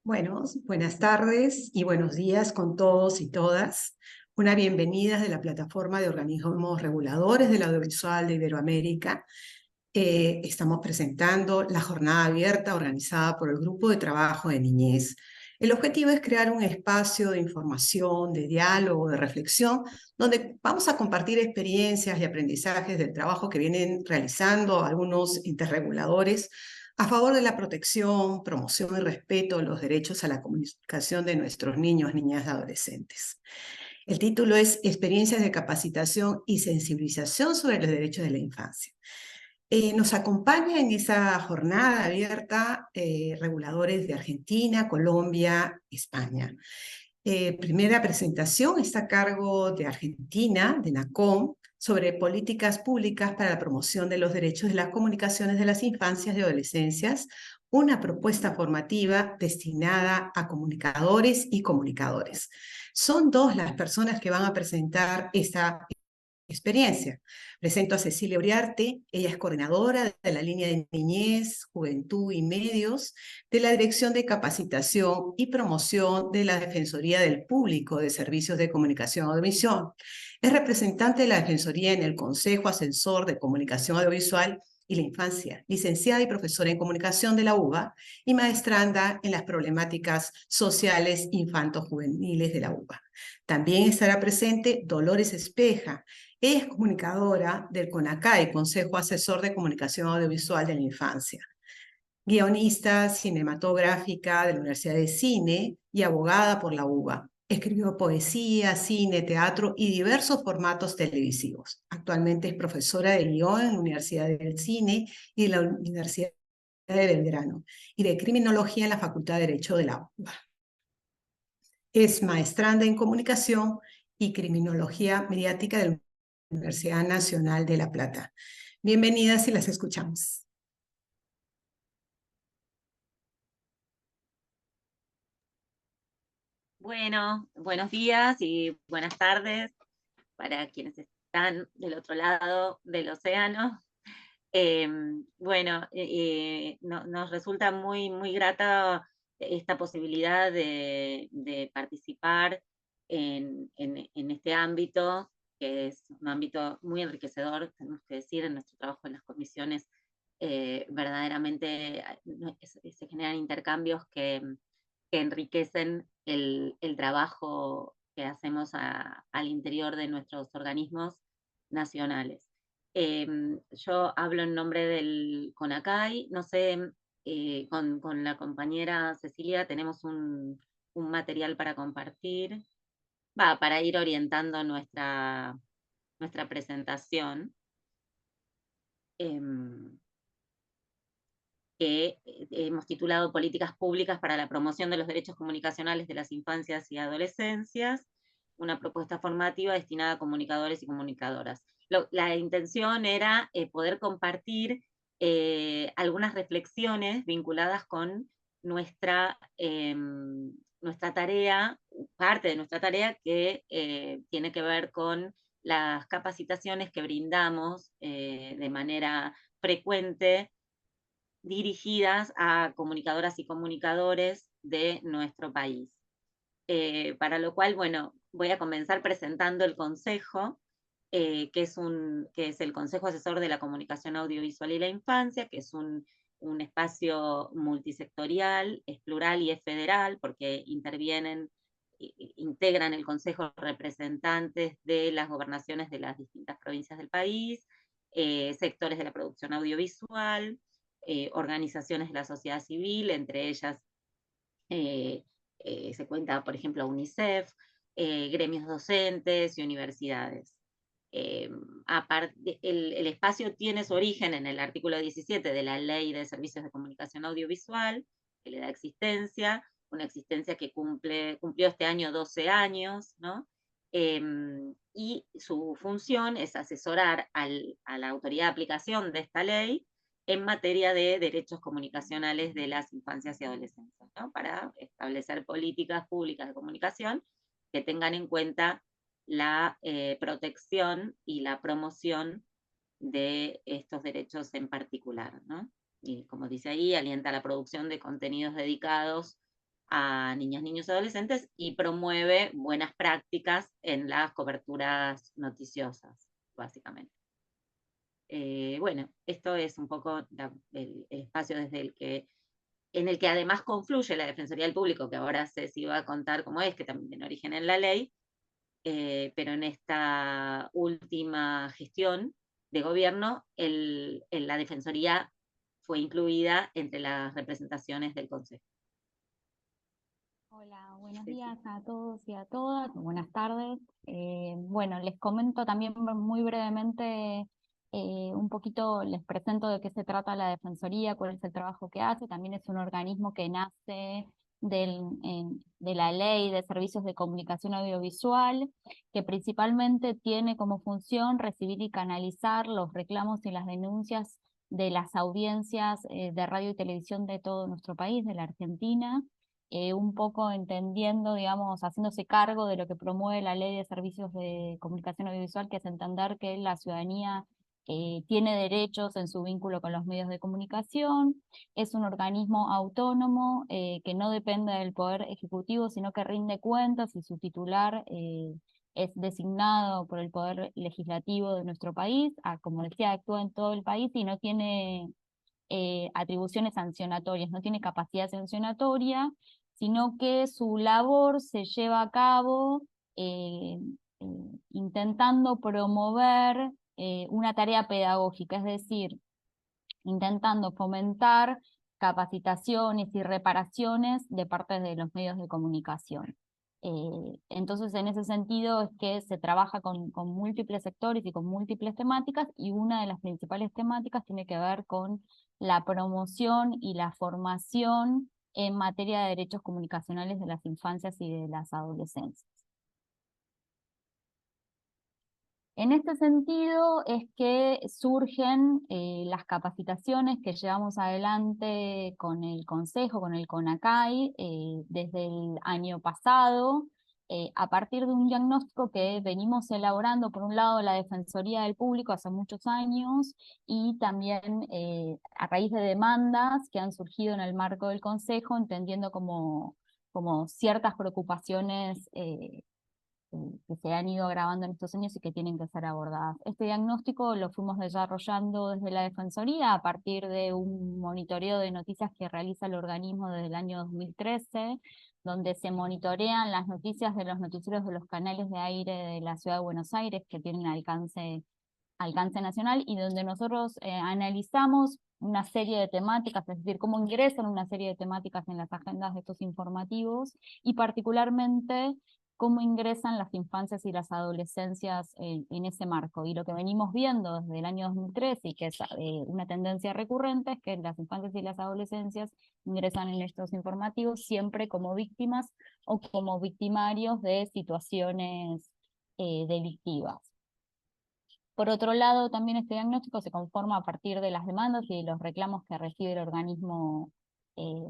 Bueno, buenas tardes y buenos días con todos y todas. Una bienvenida de la plataforma de organismos reguladores del audiovisual de Iberoamérica. Estamos presentando la jornada abierta organizada por el Grupo de Trabajo de Niñez. El objetivo es crear un espacio de información, de diálogo, de reflexión, donde vamos a compartir experiencias y aprendizajes del trabajo que vienen realizando algunos interreguladores a favor de la protección, promoción y respeto de los derechos a la comunicación de nuestros niños, niñas y adolescentes. El título es Experiencias de capacitación y sensibilización sobre los derechos de la infancia. Nos acompaña en esa jornada abierta reguladores de Argentina, Colombia, España. Primera presentación está a cargo de Argentina, de NACOM, sobre políticas públicas para la promoción de los derechos de las comunicaciones de las infancias y adolescencias, una propuesta formativa destinada a comunicadores y comunicadores. Son dos las personas que van a presentar esta experiencia. Presento a Cecilia Uriarte, ella es coordinadora de la línea de niñez, juventud y medios de la Dirección de Capacitación y Promoción de la Defensoría del Público de Servicios de Comunicación Audiovisual. Es representante de la Defensoría en el Consejo Asesor de Comunicación Audiovisual y la Infancia, licenciada y profesora en comunicación de la UBA y maestranda en las problemáticas sociales infanto-juveniles de la UBA. También estará presente Dolores Espeja. Es comunicadora del CONACAI, Consejo Asesor de Comunicación Audiovisual de la Infancia. Guionista cinematográfica de la Universidad de Cine y abogada por la UBA. Escribió poesía, cine, teatro y diversos formatos televisivos. Actualmente es profesora de guión en la Universidad del Cine y de la Universidad de Belgrano y de criminología en la Facultad de Derecho de la UBA. Es maestranda en comunicación y criminología mediática de la Universidad Nacional de La Plata. Bienvenidas y las escuchamos. Bueno, buenos días y buenas tardes para quienes están del otro lado del océano. Nos resulta muy grata esta posibilidad de participar en este ámbito, que es un ámbito muy enriquecedor, tenemos que decir, en nuestro trabajo en las comisiones. Verdaderamente se generan intercambios que enriquecen el trabajo que hacemos al interior de nuestros organismos nacionales. Yo hablo en nombre del CONACAI, no sé, con la compañera Cecilia tenemos un material para compartir, para ir orientando nuestra presentación. Que hemos titulado Políticas Públicas para la Promoción de los Derechos Comunicacionales de las Infancias y Adolescencias, una propuesta formativa destinada a comunicadores y comunicadoras. La intención era poder compartir algunas reflexiones vinculadas con nuestra tarea, parte de nuestra tarea que tiene que ver con las capacitaciones que brindamos de manera frecuente dirigidas a comunicadoras y comunicadores de nuestro país. Para lo cual, bueno, voy a comenzar presentando el Consejo, que es el Consejo Asesor de la Comunicación Audiovisual y la Infancia, que es un espacio multisectorial, es plural y es federal, porque integran el Consejo representantes de las gobernaciones de las distintas provincias del país, sectores de la producción audiovisual, organizaciones de la sociedad civil, entre ellas se cuenta, por ejemplo, UNICEF, gremios docentes y universidades. El espacio tiene su origen en el artículo 17 de la Ley de Servicios de Comunicación Audiovisual, que le da existencia, una existencia que cumplió este año 12 años, ¿no? Y su función es asesorar a la autoridad de aplicación de esta ley en materia de derechos comunicacionales de las infancias y adolescencias, ¿no? Para establecer políticas públicas de comunicación que tengan en cuenta la protección y la promoción de estos derechos en particular, ¿no? Y como dice ahí, alienta la producción de contenidos dedicados a niñas, niños y adolescentes y promueve buenas prácticas en las coberturas noticiosas, básicamente. Bueno, esto es un poco el espacio en el que además confluye la Defensoría del Público, que ahora Ceci va a contar cómo es, que también tiene origen en la ley, pero en esta última gestión de gobierno, la Defensoría fue incluida entre las representaciones del Consejo. Hola, buenos Sí, sí. días a todos y a todas, buenas tardes. Bueno, les comento también muy brevemente, un poquito les presento de qué se trata la Defensoría, cuál es el trabajo que hace. También es un organismo que nace de la Ley de Servicios de Comunicación Audiovisual, que principalmente tiene como función recibir y canalizar los reclamos y las denuncias de las audiencias de radio y televisión de todo nuestro país, de la Argentina. Un poco entendiendo, digamos, haciéndose cargo de lo que promueve la Ley de Servicios de Comunicación Audiovisual, que es entender que la ciudadanía tiene derechos en su vínculo con los medios de comunicación. Es un organismo autónomo que no depende del Poder Ejecutivo, sino que rinde cuentas, y su titular es designado por el Poder Legislativo de nuestro país. Como decía, actúa en todo el país y no tiene atribuciones sancionatorias, no tiene capacidad sancionatoria, sino que su labor se lleva a cabo eh, intentando promover una tarea pedagógica, es decir, intentando fomentar capacitaciones y reparaciones de parte de los medios de comunicación. Entonces, en ese sentido es que se trabaja con múltiples sectores y con múltiples temáticas, y una de las principales temáticas tiene que ver con la promoción y la formación en materia de derechos comunicacionales de las infancias y de las adolescencias. En este sentido es que surgen las capacitaciones que llevamos adelante con el Consejo, con el CONACAI, desde el año pasado, a partir de un diagnóstico que venimos elaborando, por un lado, la Defensoría del Público hace muchos años, y también a raíz de demandas que han surgido en el marco del Consejo, entendiendo como ciertas preocupaciones que se han ido agravando en estos años y que tienen que ser abordadas. Este diagnóstico lo fuimos desarrollando desde la Defensoría a partir de un monitoreo de noticias que realiza el organismo desde el año 2013, donde se monitorean las noticias de los noticieros de los canales de aire de la Ciudad de Buenos Aires que tienen alcance nacional, y donde nosotros analizamos una serie de temáticas, es decir, cómo ingresan una serie de temáticas en las agendas de estos informativos, y particularmente cómo ingresan las infancias y las adolescencias en ese marco. Y lo que venimos viendo desde el año 2013, y que es una tendencia recurrente, es que las infancias y las adolescencias ingresan en estos informativos siempre como víctimas o como victimarios de situaciones delictivas. Por otro lado, también este diagnóstico se conforma a partir de las demandas y de los reclamos que recibe el organismo eh,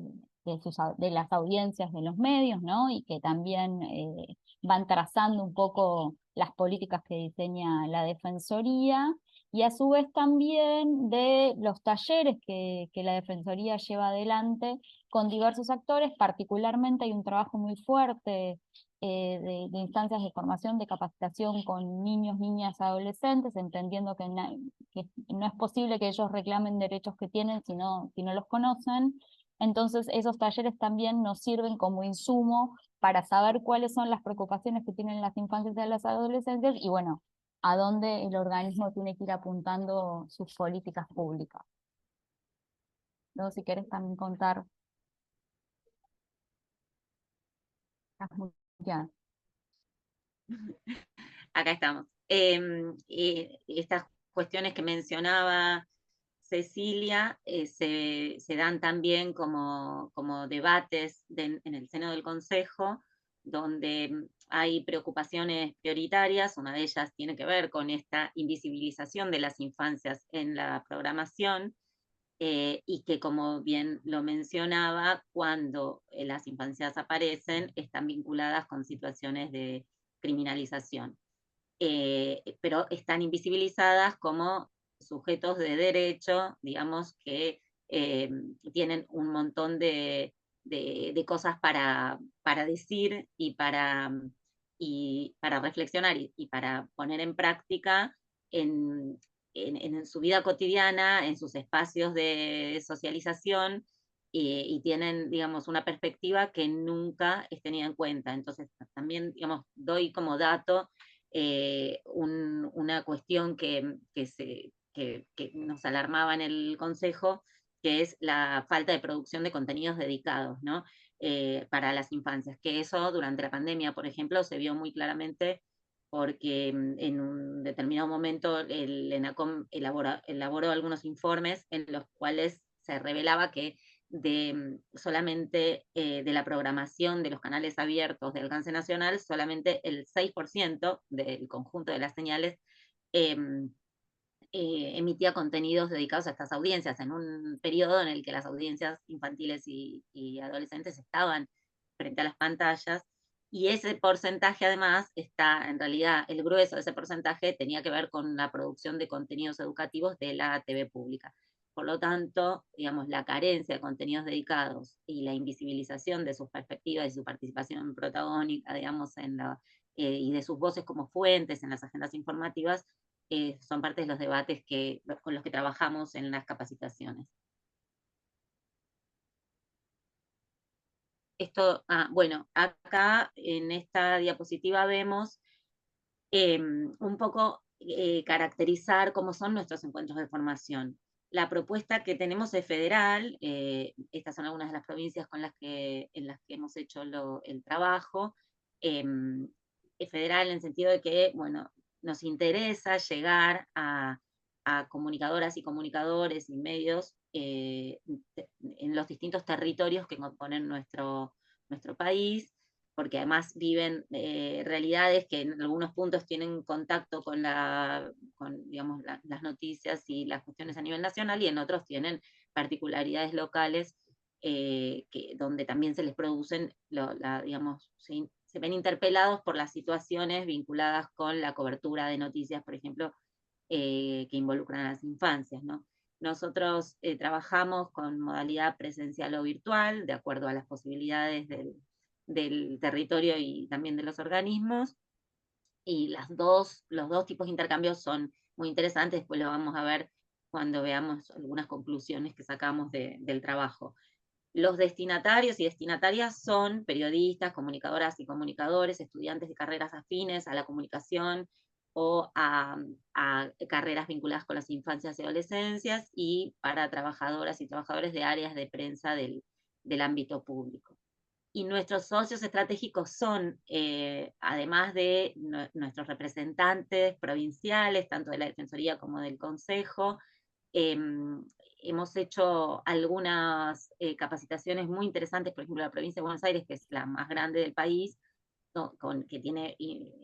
de las audiencias de los medios, ¿no? Y que también van trazando un poco las políticas que diseña la Defensoría, y a su vez también de los talleres que la Defensoría lleva adelante con diversos actores. Particularmente hay un trabajo muy fuerte de instancias de formación, de capacitación con niños, niñas, adolescentes, entendiendo que no es posible que ellos reclamen derechos que tienen si no los conocen. Entonces, esos talleres también nos sirven como insumo para saber cuáles son las preocupaciones que tienen las infancias y las adolescentes, y bueno, a dónde el organismo tiene que ir apuntando sus políticas públicas. Luego, si querés también contar. Ya. Acá estamos. Estas cuestiones que mencionaba Cecilia se dan también como debates en el seno del Consejo, donde hay preocupaciones prioritarias. Una de ellas tiene que ver con esta invisibilización de las infancias en la programación, y que, como bien lo mencionaba, cuando las infancias aparecen, están vinculadas con situaciones de criminalización. Pero están invisibilizadas como sujetos de derecho, digamos, que tienen un montón de de cosas para decir y para reflexionar y para poner en práctica en su vida cotidiana, en sus espacios de socialización, y tienen, digamos, una perspectiva que nunca es tenida en cuenta. Entonces, también, digamos, doy como dato una cuestión que nos alarmaba en el Consejo, que es la falta de producción de contenidos dedicados, ¿no? Para las infancias, que eso durante la pandemia, por ejemplo, se vio muy claramente porque en un determinado momento el ENACOM elaboró algunos informes en los cuales se revelaba que solamente de la programación de los canales abiertos de alcance nacional, solamente el 6% del conjunto de las señales eh, emitía contenidos dedicados a estas audiencias, en un periodo en el que las audiencias infantiles y adolescentes estaban frente a las pantallas, y ese porcentaje además está, en realidad, el grueso de ese porcentaje tenía que ver con la producción de contenidos educativos de la TV pública. Por lo tanto, digamos, la carencia de contenidos dedicados y la invisibilización de sus perspectivas y su participación protagónica, digamos, y de sus voces como fuentes en las agendas informativas, son parte de los debates con los que trabajamos en las capacitaciones. Bueno, acá en esta diapositiva vemos un poco caracterizar cómo son nuestros encuentros de formación. La propuesta que tenemos es federal, estas son algunas de las provincias en las que hemos hecho el trabajo. Es federal en el sentido de que, bueno, nos interesa llegar a comunicadoras y comunicadores y medios en los distintos territorios que componen nuestro país, porque además viven realidades que en algunos puntos tienen contacto con digamos, las noticias y las cuestiones a nivel nacional, y en otros tienen particularidades locales donde también se les producen, digamos, se ven interpelados por las situaciones vinculadas con la cobertura de noticias, por ejemplo, que involucran a las infancias, ¿no? Nosotros trabajamos con modalidad presencial o virtual, de acuerdo a las posibilidades del territorio y también de los organismos, y los dos tipos de intercambios son muy interesantes, después lo vamos a ver cuando veamos algunas conclusiones que sacamos del trabajo. Los destinatarios y destinatarias son periodistas, comunicadoras y comunicadores, estudiantes de carreras afines a la comunicación o a carreras vinculadas con las infancias y adolescencias, y para trabajadoras y trabajadores de áreas de prensa del ámbito público. Y nuestros socios estratégicos son, además de nuestros representantes provinciales, tanto de la Defensoría como del Consejo, hemos hecho algunas capacitaciones muy interesantes, por ejemplo, la provincia de Buenos Aires, que es la más grande del país, que tiene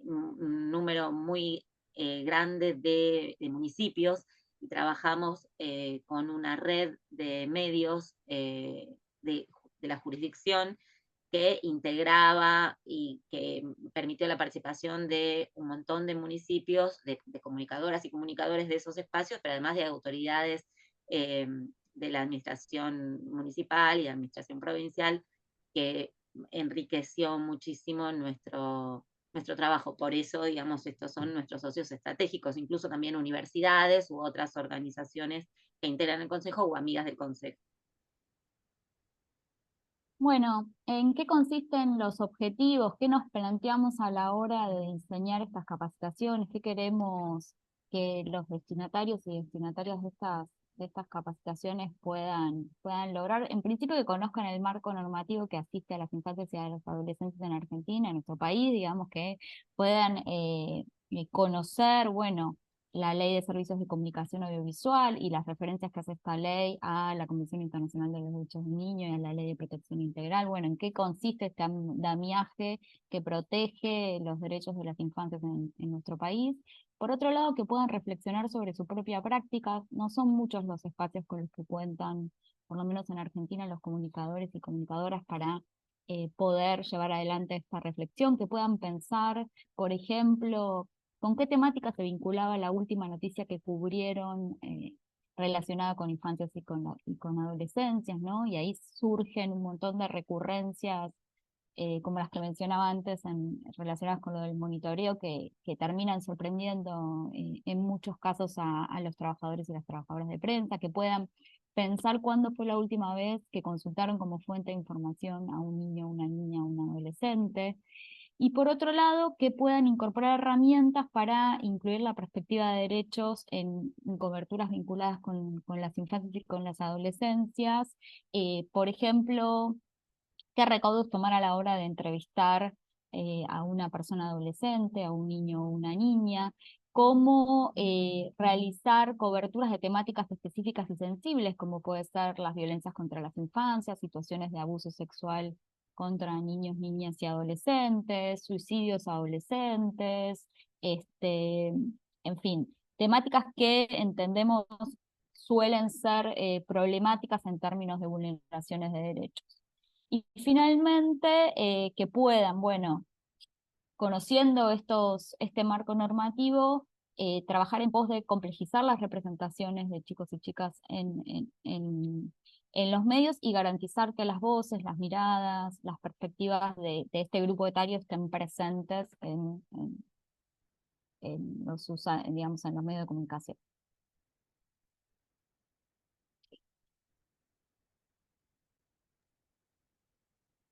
un número muy grande de municipios, y trabajamos con una red de medios de la jurisdicción que integraba y que permitió la participación de un montón de municipios, de comunicadoras y comunicadores de esos espacios, pero además de autoridades de la administración municipal y de la administración provincial, que enriqueció muchísimo nuestro trabajo. Por eso, digamos, estos son nuestros socios estratégicos, incluso también universidades u otras organizaciones que integran el Consejo o amigas del Consejo. Bueno, ¿en qué consisten los objetivos? ¿Qué nos planteamos a la hora de diseñar estas capacitaciones? ¿Qué queremos que los destinatarios y destinatarias de estas capacitaciones puedan lograr? En principio, que conozcan el marco normativo que asiste a las infancias y a los adolescentes en Argentina, en nuestro país, digamos, que puedan conocer, bueno, la Ley de Servicios de Comunicación Audiovisual y las referencias que hace esta ley a la Convención Internacional de los Derechos del Niño y a la Ley de Protección Integral. Bueno, ¿en qué consiste este andamiaje que protege los derechos de las infancias en nuestro país? Por otro lado, que puedan reflexionar sobre su propia práctica. No son muchos los espacios con los que cuentan, por lo menos en Argentina, los comunicadores y comunicadoras para poder llevar adelante esta reflexión, que puedan pensar, por ejemplo, ¿con qué temática se vinculaba la última noticia que cubrieron relacionada con infancias y con adolescencias, ¿no? Y ahí surgen un montón de recurrencias, como las que mencionaba antes, relacionadas con lo del monitoreo, que terminan sorprendiendo en muchos casos a los trabajadores y las trabajadoras de prensa, que puedan pensar cuándo fue la última vez que consultaron como fuente de información a un niño, una niña, un adolescente. Y por otro lado, que puedan incorporar herramientas para incluir la perspectiva de derechos en coberturas vinculadas con las infancias y con las adolescencias. Por ejemplo, qué recaudos tomar a la hora de entrevistar a una persona adolescente, a un niño o una niña, cómo realizar coberturas de temáticas específicas y sensibles, como puede ser las violencias contra las infancias, situaciones de abuso sexual contra niños, niñas y adolescentes, suicidios adolescentes, en fin, temáticas que entendemos suelen ser problemáticas en términos de vulneraciones de derechos. Y finalmente, que puedan, bueno, conociendo este marco normativo, trabajar en pos de complejizar las representaciones de chicos y chicas en los medios y garantizar que las voces, las miradas, las perspectivas de este grupo etario estén presentes digamos, en los medios de comunicación.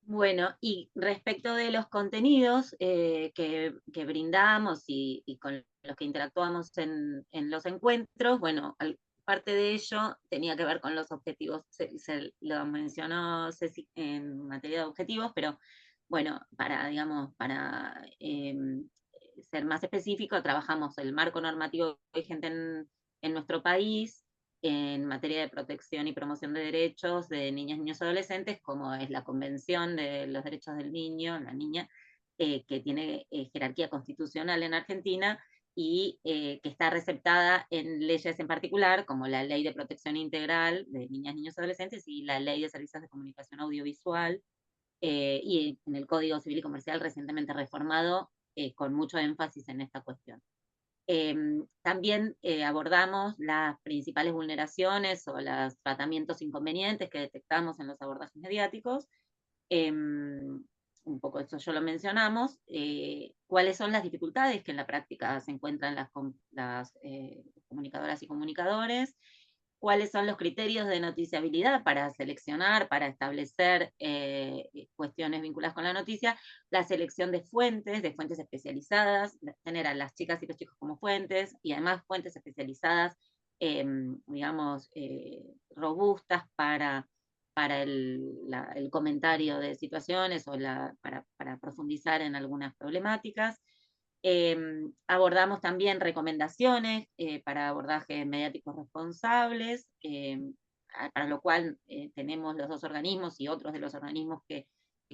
Bueno, y respecto de los contenidos que brindamos y con los que interactuamos en los encuentros, bueno, parte de ello tenía que ver con los objetivos, se lo mencionó Ceci en materia de objetivos, pero bueno, digamos, para ser más específico, trabajamos el marco normativo vigente en nuestro país, en materia de protección y promoción de derechos de niñas, niños y adolescentes, como es la Convención de los Derechos del Niño, la niña, que tiene jerarquía constitucional en Argentina y que está receptada en leyes en particular, como la Ley de Protección Integral de Niñas, Niños y Adolescentes y la Ley de Servicios de Comunicación Audiovisual, y en el Código Civil y Comercial recientemente reformado, con mucho énfasis en esta cuestión. También abordamos las principales vulneraciones o los tratamientos inconvenientes que detectamos en los abordajes mediáticos. Un poco eso ya lo mencionamos. ¿Cuáles son las dificultades que en la práctica se encuentran las comunicadoras y comunicadores? ¿Cuáles son los criterios de noticiabilidad para seleccionar, para establecer cuestiones vinculadas con la noticia? La selección de fuentes especializadas, tener a las chicas y los chicos como fuentes, y además fuentes especializadas, digamos, robustas para el comentario de situaciones o para profundizar en algunas problemáticas. Abordamos también recomendaciones para abordajes mediáticos responsables, para lo cual tenemos los dos organismos y otros de los organismos que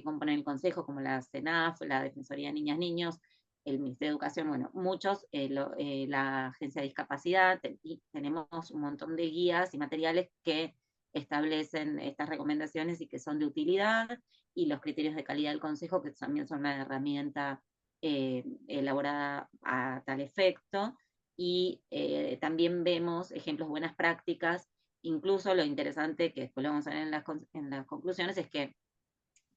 componen el Consejo, como la CENAF, la Defensoría de Niñas Niños, el Ministerio de Educación, bueno, muchos, la Agencia de Discapacidad, y tenemos un montón de guías y materiales que establecen estas recomendaciones y que son de utilidad, y los criterios de calidad del Consejo, que también son una herramienta elaborada a tal efecto, y también vemos ejemplos de buenas prácticas. Incluso lo interesante, que después lo vamos a ver en las conclusiones, es que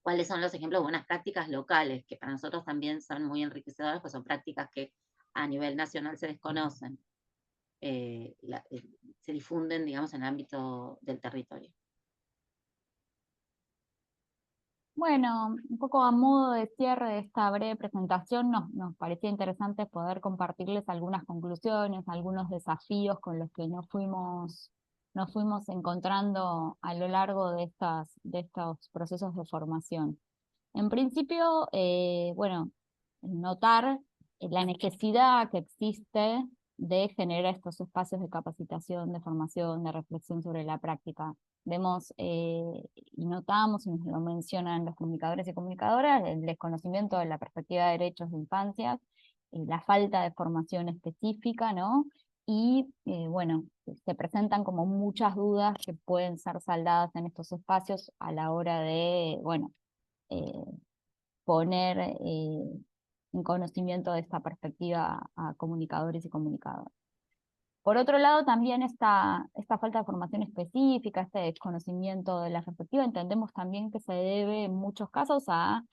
cuáles son los ejemplos de buenas prácticas locales, que para nosotros también son muy enriquecedoras, pues son prácticas que a nivel nacional se desconocen, se difunden, digamos, en el ámbito del territorio. Bueno, un poco a modo de cierre de esta breve presentación, nos parecía interesante poder compartirles algunas conclusiones, algunos desafíos con los que nos fuimos encontrando a lo largo de estos procesos de formación. En principio, bueno, notar la necesidad que existe de generar estos espacios de capacitación, de formación, de reflexión sobre la práctica. Vemos y notamos, y nos lo mencionan los comunicadores y comunicadoras, el desconocimiento de la perspectiva de derechos de infancias, la falta de formación específica, ¿no? Y bueno, se presentan como muchas dudas que pueden ser saldadas en estos espacios a la hora de, bueno, eh, poner en conocimiento de esta perspectiva a comunicadores y comunicadoras. Por otro lado, también esta falta de formación específica, este desconocimiento de la perspectiva, entendemos también que se debe en muchos casos a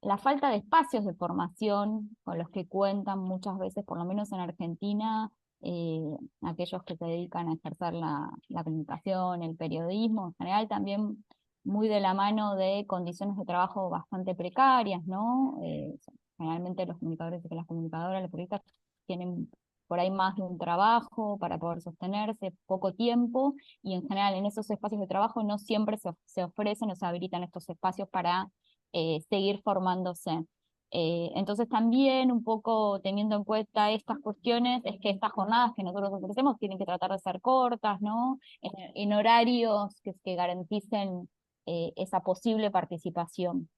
la falta de espacios de formación con los que cuentan muchas veces, por lo menos en Argentina, eh, aquellos que se dedican a ejercer la comunicación, el periodismo, en general también muy de la mano de condiciones de trabajo bastante precarias, ¿no? Generalmente los comunicadores y las comunicadoras, los periodistas tienen por ahí más de un trabajo para poder sostenerse, poco tiempo, y en general en esos espacios de trabajo no siempre se ofrecen o se habilitan estos espacios para seguir formándose. Entonces también un poco teniendo en cuenta estas cuestiones, es que estas jornadas que nosotros ofrecemos tienen que tratar de ser cortas, ¿no? En horarios que garanticen esa posible participación.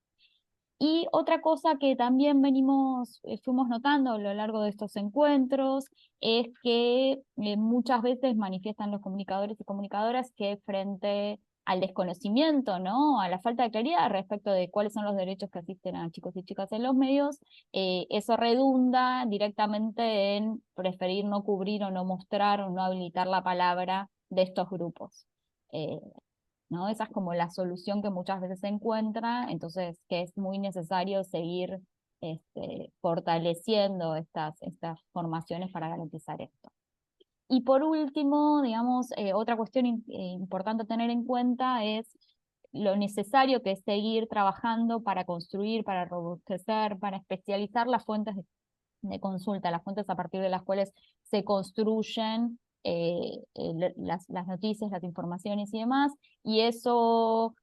Y otra cosa que también fuimos notando a lo largo de estos encuentros, es que muchas veces manifiestan los comunicadores y comunicadoras que frente al desconocimiento, ¿no? A la falta de claridad respecto de cuáles son los derechos que asisten a chicos y chicas en los medios, eso redunda directamente en preferir no cubrir o no mostrar o no habilitar la palabra de estos grupos. ¿No? Esa es como la solución que muchas veces se encuentra, entonces que es muy necesario seguir fortaleciendo estas formaciones para garantizar esto. Y por último, digamos, otra cuestión importante a tener en cuenta es lo necesario que es seguir trabajando para construir, para robustecer, para especializar las fuentes de consulta, las fuentes a partir de las cuales se construyen las noticias, las informaciones y demás, y eso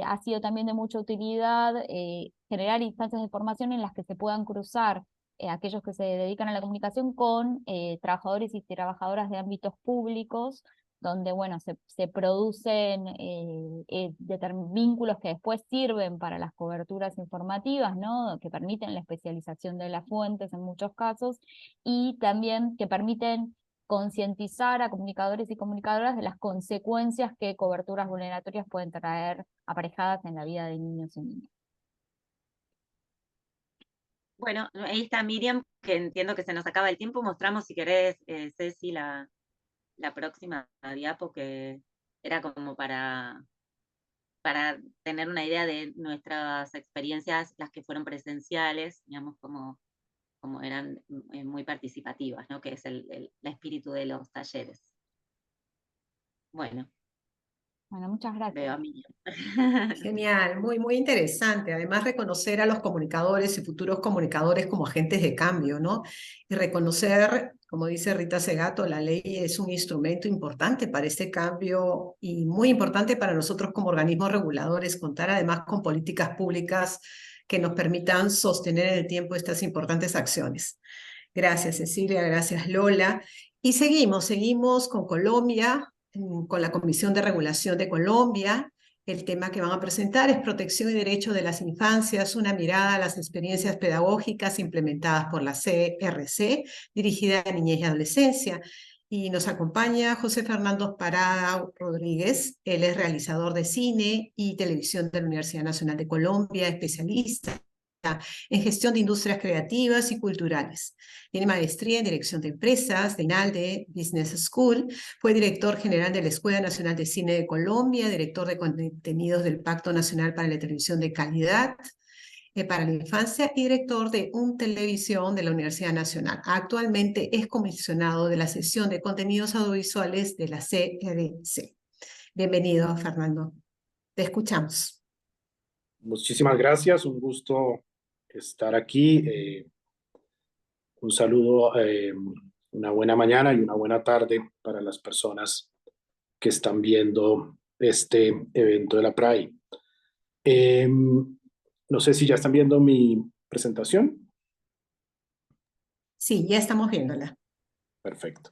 ha sido también de mucha utilidad, generar instancias de formación en las que se puedan cruzar aquellos que se dedican a la comunicación con trabajadores y trabajadoras de ámbitos públicos, donde bueno, se producen vínculos que después sirven para las coberturas informativas, ¿no? Que permiten la especialización de las fuentes en muchos casos, y también que permiten concientizar a comunicadores y comunicadoras de las consecuencias que coberturas vulneratorias pueden traer aparejadas en la vida de niños y niñas. Bueno, ahí está Miriam, que entiendo que se nos acaba el tiempo. Mostramos, si querés, Ceci, la próxima diapo, que era como para tener una idea de nuestras experiencias, las que fueron presenciales, digamos, como eran muy participativas, ¿no? Que es el espíritu de los talleres. Bueno, Muchas veo gracias. a Miriam. Genial, muy, muy interesante. Además, reconocer a los comunicadores y futuros comunicadores como agentes de cambio, ¿no? Y reconocer, como dice Rita Segato, la ley es un instrumento importante para este cambio y muy importante para nosotros como organismos reguladores, contar además con políticas públicas que nos permitan sostener en el tiempo estas importantes acciones. Gracias, Cecilia, gracias, Lola. Y seguimos con Colombia, con la Comisión de Regulación de Colombia. El tema que van a presentar es Protección y Derecho de las Infancias, una mirada a las experiencias pedagógicas implementadas por la CRC, dirigida a niñez y adolescencia. Y nos acompaña José Fernando Parada Rodríguez. Él es realizador de cine y televisión de la Universidad Nacional de Colombia, especialista en gestión de industrias creativas y culturales. Tiene maestría en dirección de empresas de INALDE Business School. Fue director general de la Escuela Nacional de Cine de Colombia, director de contenidos del Pacto Nacional para la Televisión de Calidad para la Infancia y director de Televisión de la Universidad Nacional. Actualmente es comisionado de la sección de contenidos audiovisuales de la CRC. Bienvenido, Fernando. Te escuchamos. Muchísimas gracias, un gusto estar aquí. Un saludo, una buena mañana y una buena tarde para las personas que están viendo este evento de la PRAI. No sé si ya están viendo mi presentación. Sí, ya estamos viéndola. Perfecto.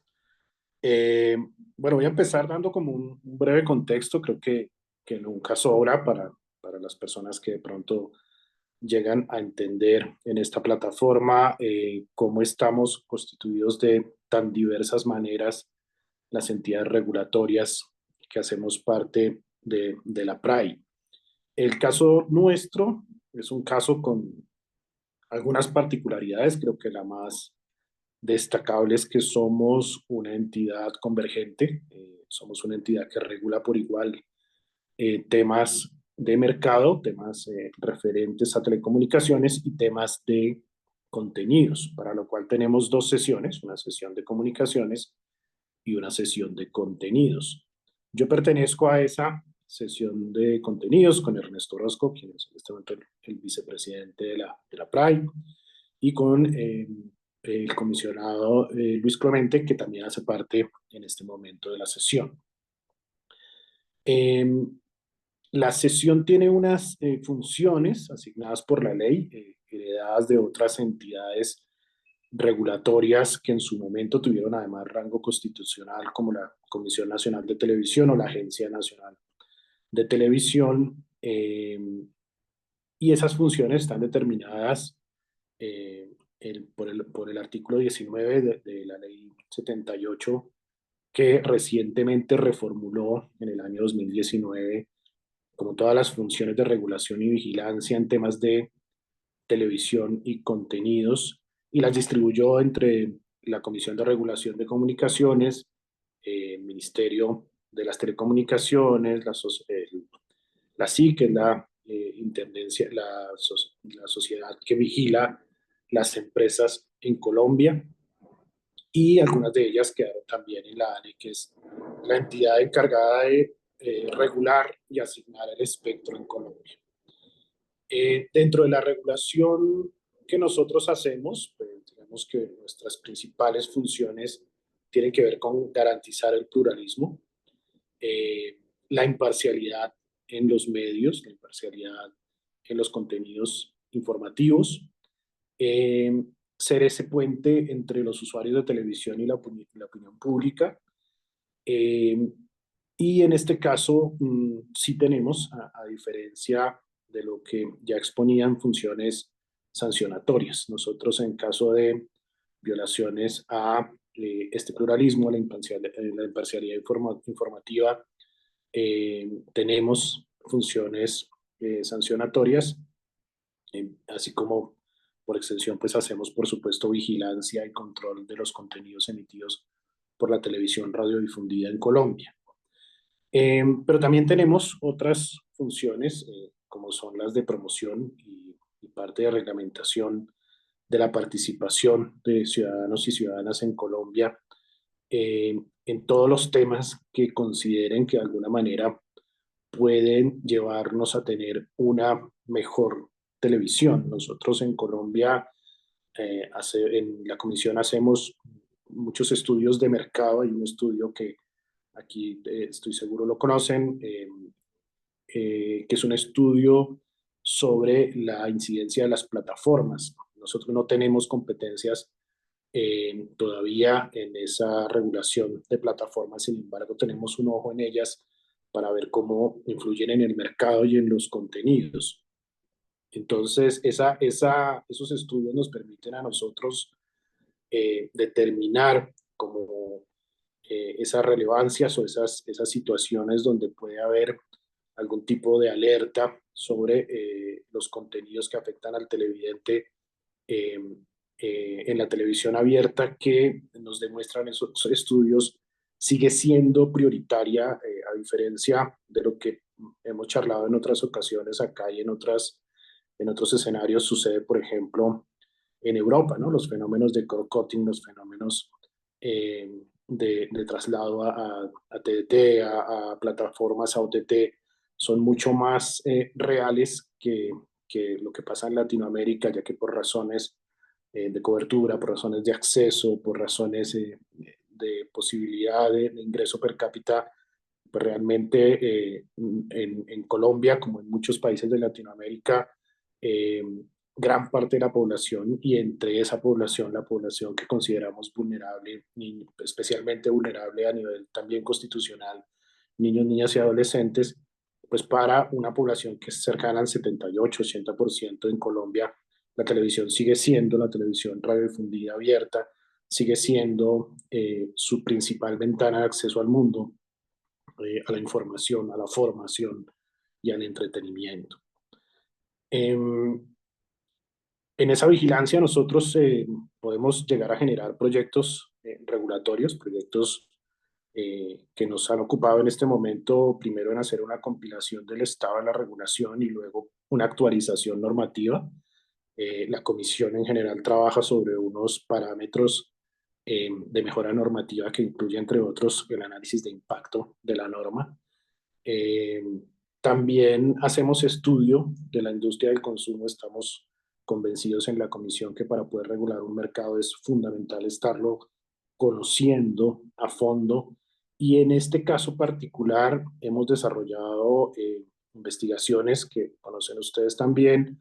Bueno, voy a empezar dando como un breve contexto, creo que nunca sobra para las personas que de pronto llegan a entender en esta plataforma cómo estamos constituidos de tan diversas maneras las entidades regulatorias que hacemos parte de la PRAI. El caso nuestro es un caso con algunas particularidades, creo que la más Destacable es que somos una entidad convergente, somos una entidad que regula por igual temas de mercado, temas referentes a telecomunicaciones y temas de contenidos, para lo cual tenemos dos sesiones, una sesión de comunicaciones y una sesión de contenidos. Yo pertenezco a esa sesión de contenidos con Ernesto Orozco, quien es en este momento el vicepresidente de la PRAI, y con el comisionado Luis Clemente, que también hace parte en este momento de la sesión. La sesión tiene unas funciones asignadas por la ley, heredadas de otras entidades regulatorias que en su momento tuvieron además rango constitucional, como la Comisión Nacional de Televisión o la Agencia Nacional de Televisión, y esas funciones están determinadas por el artículo 19 de la Ley 78, que recientemente reformuló en el año 2019 como todas las funciones de regulación y vigilancia en temas de televisión y contenidos, y las distribuyó entre la Comisión de Regulación de Comunicaciones, el Ministerio de las Telecomunicaciones, la SIC, que es la intendencia, la sociedad que vigila las empresas en Colombia, y algunas de ellas quedaron también en la ANE, que es la entidad encargada de regular y asignar el espectro en Colombia. Dentro de la regulación que nosotros hacemos, pues, digamos que nuestras principales funciones tienen que ver con garantizar el pluralismo, la imparcialidad en los medios, la imparcialidad en los contenidos informativos, ser ese puente entre los usuarios de televisión y la opinión pública. Y en este caso sí tenemos, a diferencia de lo que ya exponían, funciones sancionatorias. Nosotros, en caso de violaciones a este pluralismo, a la imparcialidad informativa, tenemos funciones sancionatorias, así como por extensión pues hacemos por supuesto vigilancia y control de los contenidos emitidos por la televisión radiodifundida en Colombia. Pero también tenemos otras funciones, como son las de promoción y parte de reglamentación de la participación de ciudadanos y ciudadanas en Colombia, en todos los temas que consideren que de alguna manera pueden llevarnos a tener una mejor televisión. Nosotros en Colombia, en la comisión hacemos muchos estudios de mercado. Hay un estudio que aquí estoy seguro lo conocen, que es un estudio sobre la incidencia de las plataformas. Nosotros no tenemos competencias todavía en esa regulación de plataformas, sin embargo tenemos un ojo en ellas para ver cómo influyen en el mercado y en los contenidos. Entonces, esos estudios nos permiten a nosotros determinar como esas relevancias o esas situaciones donde puede haber algún tipo de alerta sobre los contenidos que afectan al televidente en la televisión abierta, que nos demuestran esos estudios, sigue siendo prioritaria, a diferencia de lo que hemos charlado en otras ocasiones acá y en otros escenarios. Sucede, por ejemplo, en Europa, ¿no? Los fenómenos de cord-cutting, los fenómenos de traslado a TDT, a plataformas, a OTT, son mucho más reales que lo que pasa en Latinoamérica, ya que por razones de cobertura, por razones de acceso, por razones de posibilidad de ingreso per cápita, pues realmente en Colombia, como en muchos países de Latinoamérica, gran parte de la población, y entre esa población, la población que consideramos vulnerable, especialmente vulnerable a nivel también constitucional, niños, niñas y adolescentes, pues para una población que es cercana al 78-80% en Colombia, la televisión sigue siendo, la televisión radiodifundida abierta, sigue siendo su principal ventana de acceso al mundo, a la información, a la formación y al entretenimiento. En esa vigilancia nosotros, podemos llegar a generar proyectos regulatorios, proyectos que nos han ocupado en este momento, primero en hacer una compilación del estado de la regulación y luego una actualización normativa. La comisión en general trabaja sobre unos parámetros de mejora normativa que incluye, entre otros, el análisis de impacto de la norma. Eh, También hacemos estudio de la industria del consumo. Estamos convencidos en la comisión que para poder regular un mercado es fundamental estarlo conociendo a fondo. Y en este caso particular hemos desarrollado investigaciones que conocen ustedes también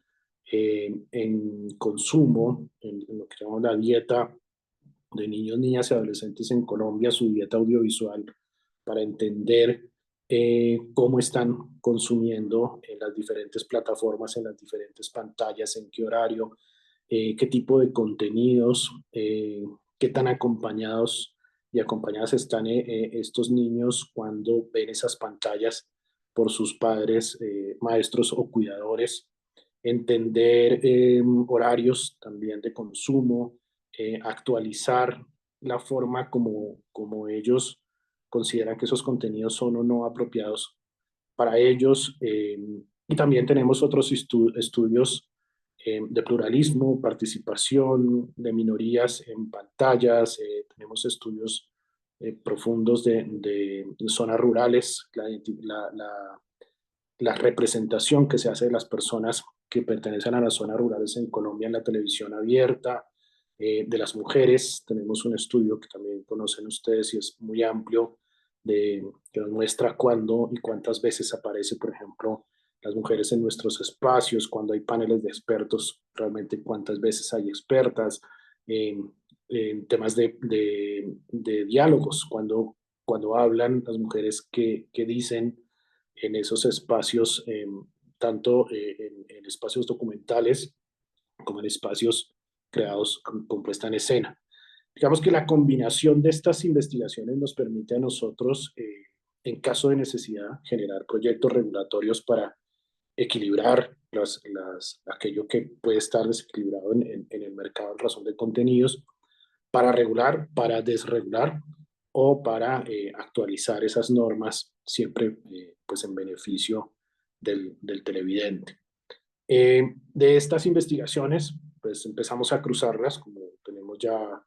en consumo, en lo que llamamos la dieta de niños, niñas y adolescentes en Colombia, su dieta audiovisual, para entender cómo están consumiendo en las diferentes plataformas, en las diferentes pantallas, en qué horario, qué tipo de contenidos, qué tan acompañados y acompañadas están estos niños cuando ven esas pantallas por sus padres, maestros o cuidadores, entender horarios también de consumo, actualizar la forma como ellos consideran que esos contenidos son o no apropiados para ellos. Y también tenemos otros estudios de pluralismo, participación de minorías en pantallas, tenemos estudios profundos de zonas rurales, la representación que se hace de las personas que pertenecen a las zonas rurales en Colombia en la televisión abierta, de las mujeres. Tenemos un estudio que también conocen ustedes y es muy amplio, que nos muestra cuándo y cuántas veces aparece, por ejemplo, las mujeres en nuestros espacios, cuando hay paneles de expertos, realmente cuántas veces hay expertas, en temas de diálogos, cuando hablan las mujeres que dicen en esos espacios, tanto en espacios documentales como en espacios creados con puesta en escena. Digamos que la combinación de estas investigaciones nos permite a nosotros, en caso de necesidad, generar proyectos regulatorios para equilibrar aquello que puede estar desequilibrado en el mercado en razón de contenidos, para regular, para desregular o para actualizar esas normas, siempre pues en beneficio del televidente. De estas investigaciones, pues empezamos a cruzarlas, como tenemos ya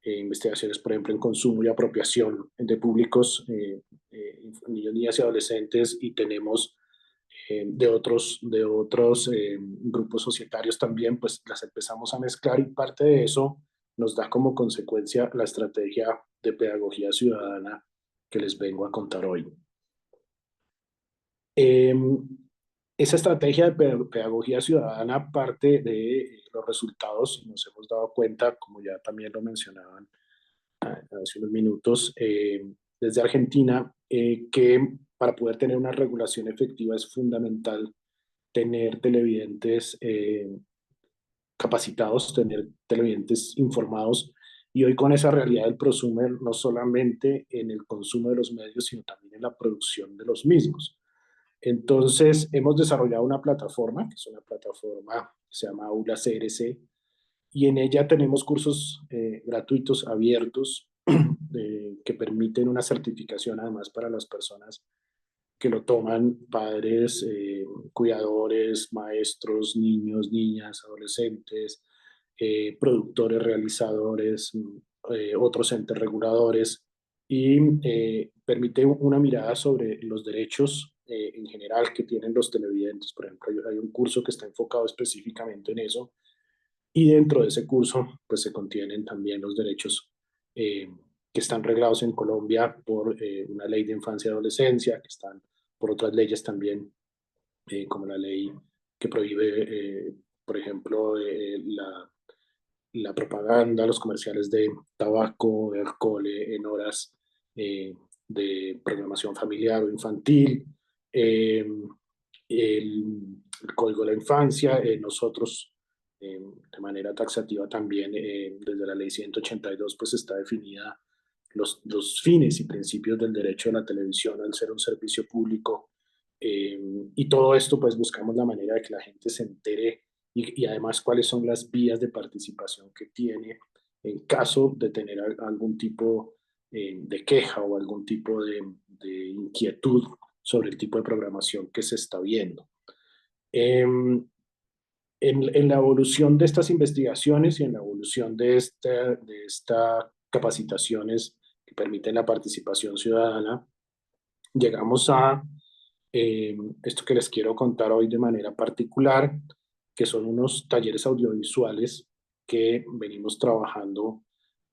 investigaciones, por ejemplo, en consumo y apropiación de públicos, niños, niñas y adolescentes, y tenemos de otros grupos societarios también, pues las empezamos a mezclar y parte de eso nos da como consecuencia la estrategia de pedagogía ciudadana que les vengo a contar hoy. Esa estrategia de pedagogía ciudadana parte de los resultados, y nos hemos dado cuenta, como ya también lo mencionaban hace unos minutos, desde Argentina, que para poder tener una regulación efectiva es fundamental tener televidentes capacitados, tener televidentes informados, y hoy con esa realidad del prosumer, no solamente en el consumo de los medios, sino también en la producción de los mismos. Entonces, hemos desarrollado una plataforma, que es una plataforma que se llama Aula CRC, y en ella tenemos cursos gratuitos, abiertos, que permiten una certificación además para las personas que lo toman, padres, cuidadores, maestros, niños, niñas, adolescentes, productores, realizadores, otros entes reguladores, y permite una mirada sobre los derechos en general que tienen los televidentes. Por ejemplo, hay un curso que está enfocado específicamente en eso, y dentro de ese curso pues se contienen también los derechos que están reglados en Colombia por una ley de infancia y adolescencia, que están por otras leyes también, como la ley que prohíbe, por ejemplo, la propaganda, los comerciales de tabaco, de alcohol en horas de programación familiar o infantil, el Código de la Infancia. Nosotros, de manera taxativa también, desde la ley 182, pues está definida los fines y principios del derecho de la televisión al ser un servicio público. Y todo esto, pues buscamos la manera de que la gente se entere y además cuáles son las vías de participación que tiene en caso de tener algún tipo de queja o algún tipo de inquietud sobre el tipo de programación que se está viendo. En la evolución de estas investigaciones y en la evolución de estas capacitaciones que permiten la participación ciudadana, llegamos a esto que les quiero contar hoy de manera particular, que son unos talleres audiovisuales que venimos trabajando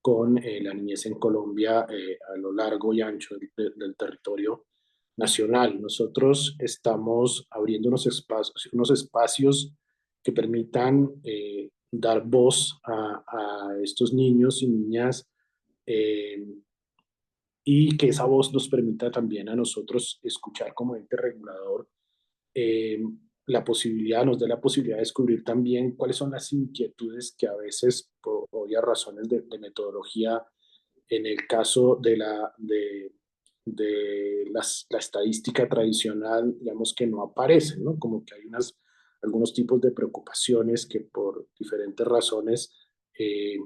con la niñez en Colombia a lo largo y ancho del territorio nacional. Nosotros estamos abriendo unos espacios que permitan dar voz a estos niños y niñas eh, y que esa voz nos permita también a nosotros escuchar como ente regulador eh, nos dé la posibilidad de descubrir también cuáles son las inquietudes que a veces, por obvias razones de metodología, en el caso de la estadística tradicional, digamos que no aparecen, ¿no? Como que hay algunos tipos de preocupaciones que por diferentes razones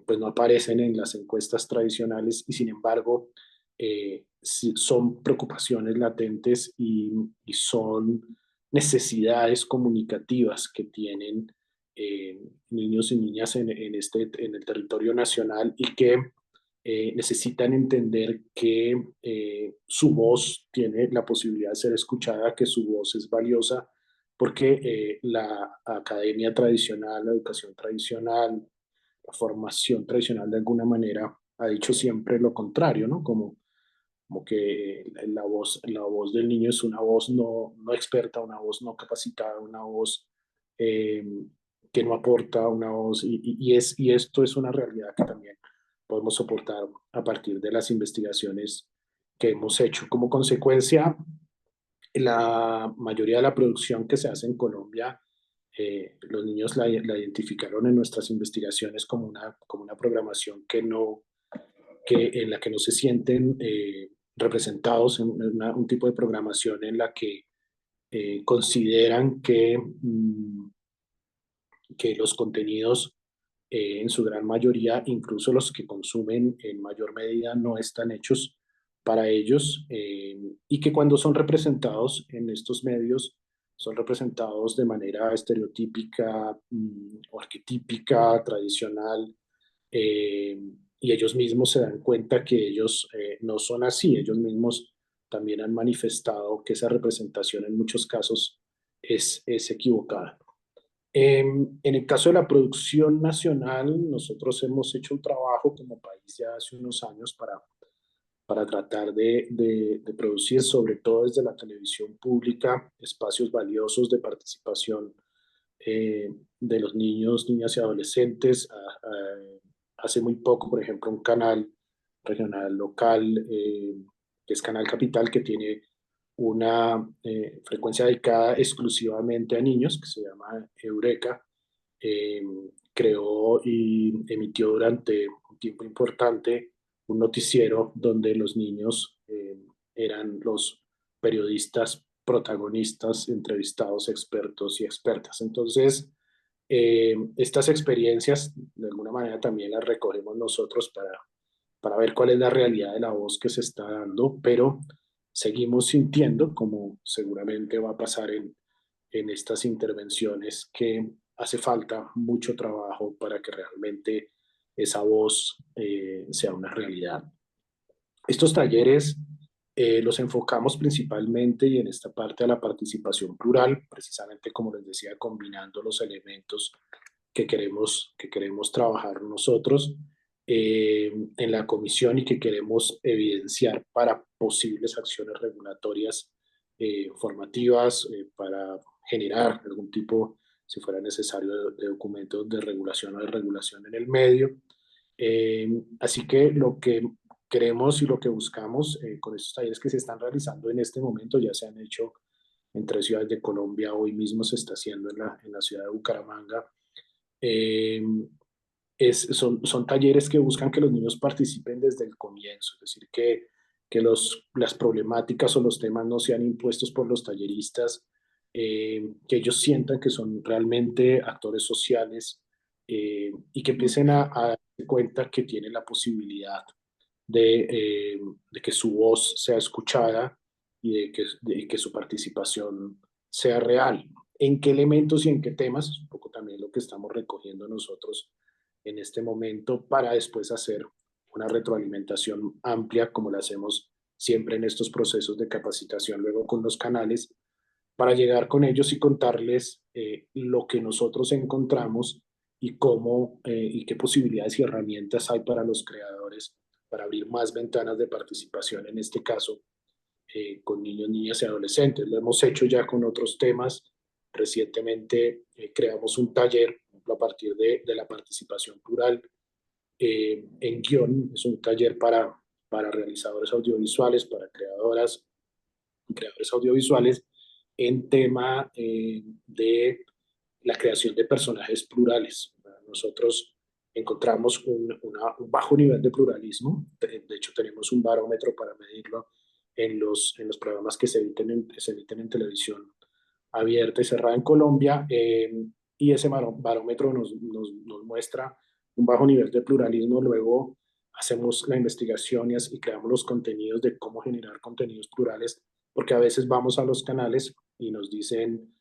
pues no aparecen en las encuestas tradicionales y sin embargo son preocupaciones latentes y son necesidades comunicativas que tienen niños y niñas en el territorio nacional y que necesitan entender que su voz tiene la posibilidad de ser escuchada, que su voz es valiosa, porque la academia tradicional, la educación tradicional, la formación tradicional de alguna manera ha dicho siempre lo contrario, ¿no? Como que la voz del niño es una voz no experta, una voz no capacitada, una voz eh, que no aporta, una voz, y esto es una realidad que también podemos soportar a partir de las investigaciones que hemos hecho. Como consecuencia, la mayoría de la producción que se hace en Colombia, los niños la identificaron en nuestras investigaciones como una programación en la que no se sienten representados en un tipo de programación en la que consideran que los contenidos en su gran mayoría, incluso los que consumen en mayor medida, no están hechos para ellos y que cuando son representados en estos medios son representados de manera estereotípica o arquetípica, tradicional, eh, y ellos mismos se dan cuenta que ellos no son así, ellos mismos también han manifestado que esa representación en muchos casos es equivocada. En el caso de la producción nacional, nosotros hemos hecho un trabajo como país ya hace unos años para tratar de producir, sobre todo desde la televisión pública, espacios valiosos de participación de los niños, niñas y adolescentes. Hace muy poco, por ejemplo, un canal regional local, que es Canal Capital, que tiene una frecuencia dedicada exclusivamente a niños, que se llama Eureka, eh, creó y emitió durante un tiempo importante un noticiero donde los niños eran los periodistas protagonistas, entrevistados, expertos y expertas. Entonces, estas experiencias de alguna manera también las recogemos nosotros para ver cuál es la realidad de la voz que se está dando, pero seguimos sintiendo, como seguramente va a pasar en estas intervenciones, que hace falta mucho trabajo para que realmente esa voz sea una realidad. Estos talleres los enfocamos principalmente y en esta parte a la participación plural, precisamente como les decía, combinando los elementos que queremos trabajar nosotros en la comisión y que queremos evidenciar para posibles acciones regulatorias formativas, para generar algún tipo, si fuera necesario, de documentos de regulación o de regulación en el medio. Así que lo que queremos y lo que buscamos con estos talleres que se están realizando en este momento, ya se han hecho en 3 ciudades de Colombia, hoy mismo se está haciendo en la ciudad de Bucaramanga, eh, son talleres que buscan que los niños participen desde el comienzo, es decir, que las problemáticas o los temas no sean impuestos por los talleristas, que ellos sientan que son realmente actores sociales y que empiecen a darse cuenta que tienen la posibilidad de que su voz sea escuchada y de que su participación sea real. ¿En qué elementos y en qué temas? Es un poco también lo que estamos recogiendo nosotros en este momento para después hacer una retroalimentación amplia como la hacemos siempre en estos procesos de capacitación luego con los canales para llegar con ellos y contarles lo que nosotros encontramos y cómo y qué posibilidades y herramientas hay para los creadores para abrir más ventanas de participación, en este caso con niños, niñas y adolescentes. Lo hemos hecho ya con otros temas. Recientemente creamos un taller a partir de la participación plural en guión. Es un taller para realizadores audiovisuales, para creadoras y creadores audiovisuales en tema de la creación de personajes plurales. Nosotros encontramos un bajo nivel de pluralismo. De hecho, tenemos un barómetro para medirlo en los programas que se emiten en televisión abierta y cerrada en Colombia. Y ese barómetro nos muestra un bajo nivel de pluralismo. Luego hacemos la investigación y creamos los contenidos de cómo generar contenidos plurales, porque a veces vamos a los canales y nos dicen,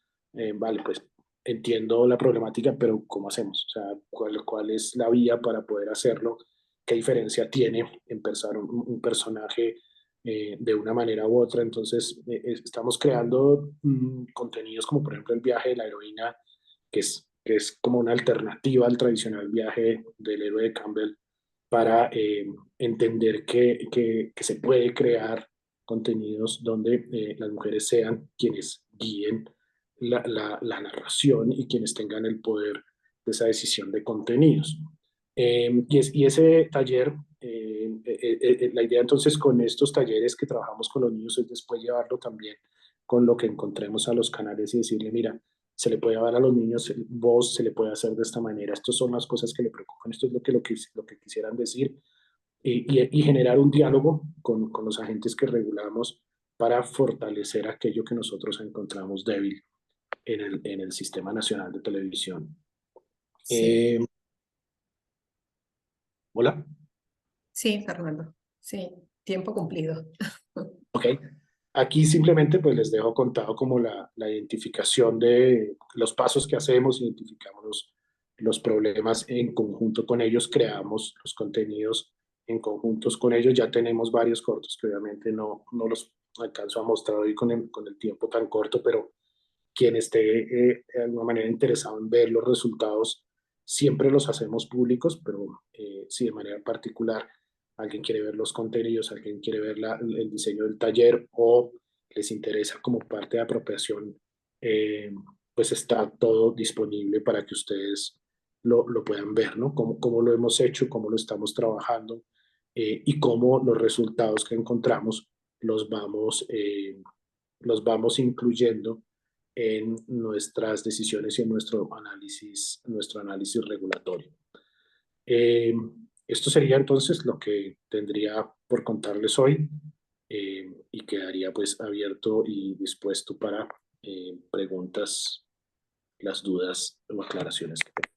vale, pues entiendo la problemática, pero ¿cómo hacemos? O sea, ¿cuál es la vía para poder hacerlo? ¿Qué diferencia tiene empezar un personaje de una manera u otra? Entonces, estamos creando contenidos como por ejemplo el viaje de la heroína, que es como una alternativa al tradicional viaje del héroe de Campbell, para entender que se puede crear contenidos donde las mujeres sean quienes guíen la narración y quienes tengan el poder de esa decisión de contenidos. Y ese taller, la idea entonces con estos talleres que trabajamos con los niños es después llevarlo también con lo que encontremos a los canales y decirle, mira, se le puede dar a los niños voz, se le puede hacer de esta manera, estas son las cosas que le preocupan, esto es lo que quisieran decir, y generar un diálogo con los agentes que regulamos para fortalecer aquello que nosotros encontramos débil en el Sistema Nacional de Televisión. Sí, Hola. sí, Fernando. Sí, tiempo cumplido. Ok. Aquí simplemente pues les dejo contado como la identificación de los pasos que hacemos, identificamos los problemas en conjunto con ellos, creamos los contenidos en conjuntos con ellos. Ya tenemos varios cortos que obviamente no los alcanzo a mostrar hoy con el tiempo tan corto, pero quien esté de alguna manera interesado en ver los resultados, siempre los hacemos públicos, pero si de manera particular alguien quiere ver los contenidos, alguien quiere ver el diseño del taller o les interesa como parte de apropiación, pues está todo disponible para que ustedes lo puedan ver, ¿no? Cómo lo hemos hecho, cómo lo estamos trabajando y cómo los resultados que encontramos los los vamos incluyendo en nuestras decisiones y en nuestro análisis regulatorio. Esto sería entonces lo que tendría por contarles hoy y quedaría pues abierto y dispuesto para preguntas, las dudas o aclaraciones que tengan.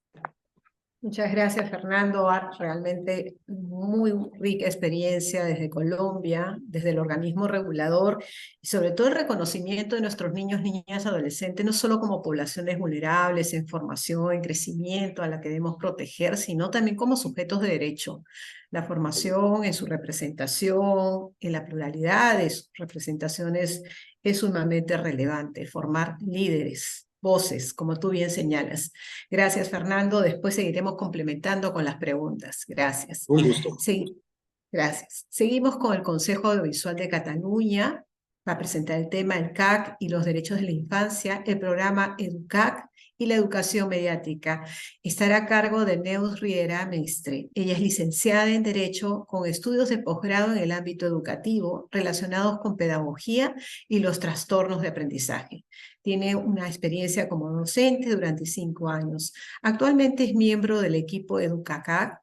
Muchas gracias, Fernando. Realmente muy rica experiencia desde Colombia, desde el organismo regulador y sobre todo el reconocimiento de nuestros niños, niñas, adolescentes, no solo como poblaciones vulnerables en formación, en crecimiento, a la que debemos proteger, sino también como sujetos de derecho. La formación en su representación, en la pluralidad de sus representaciones es sumamente relevante. Formar líderes, voces, como tú bien señalas. Gracias, Fernando. Después seguiremos complementando con las preguntas. Gracias. Un gusto. Sí, gracias. Seguimos con el Consejo Audiovisual de Cataluña. Va a presentar el tema el CAC y los derechos de la infancia, el programa EduCAC y la educación mediática. Estará a cargo de Neus Riera Mestre. Ella es licenciada en Derecho con estudios de posgrado en el ámbito educativo relacionados con pedagogía y los trastornos de aprendizaje. Tiene una experiencia como docente durante 5 años. Actualmente es miembro del equipo EduCAC.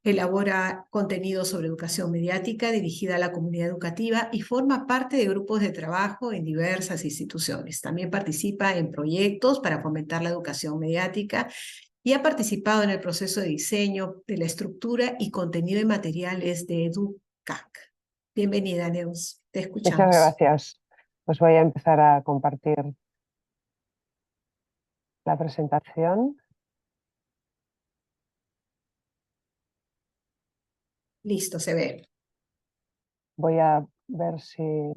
Elabora contenido sobre educación mediática dirigida a la comunidad educativa y forma parte de grupos de trabajo en diversas instituciones. También participa en proyectos para fomentar la educación mediática y ha participado en el proceso de diseño de la estructura y contenido de materiales de EduCAC. Bienvenida, Neus, te Muchas escuchamos. gracias. Pues voy a empezar a compartir la presentación. Listo, se ve. Voy a ver si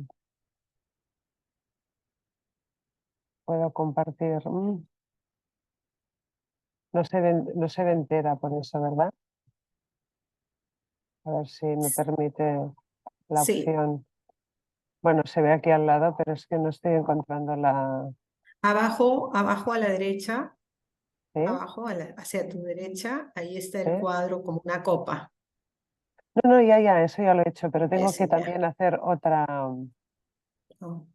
puedo compartir. No se ve entera por eso, ¿verdad? A ver si me permite la Sí, opción. Bueno, se ve aquí al lado, pero es que no estoy encontrando la... abajo a la derecha, ¿Sí? abajo hacia tu derecha, ahí está ¿Sí? el cuadro como una copa. No, ya, eso ya lo he hecho, pero tengo que Ese ya. también hacer otra... Oh,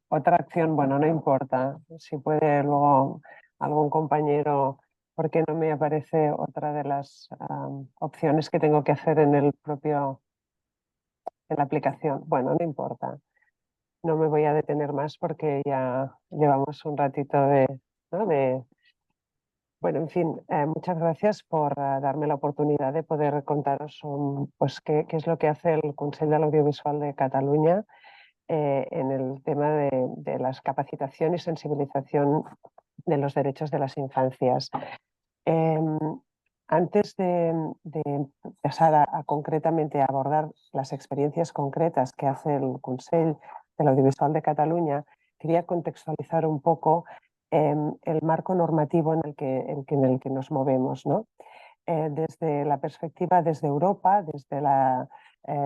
otra acción, bueno, no importa. Si puede luego algún compañero, porque no me aparece otra de las opciones que tengo que hacer en en la aplicación. Bueno, no importa. No me voy a detener más porque ya llevamos un ratito ¿no? Bueno, en fin, muchas gracias por darme la oportunidad de poder contaros pues, qué es lo que hace el Consell de l'Audiovisual de Cataluña en el tema de la capacitación y sensibilización de los derechos de las infancias. Em, Antes de pasar concretamente a abordar las experiencias concretas que hace el Consell de l'Audiovisual de Cataluña, quería contextualizar un poco el marco normativo en el que nos movemos, ¿no? Desde la perspectiva desde Europa, desde la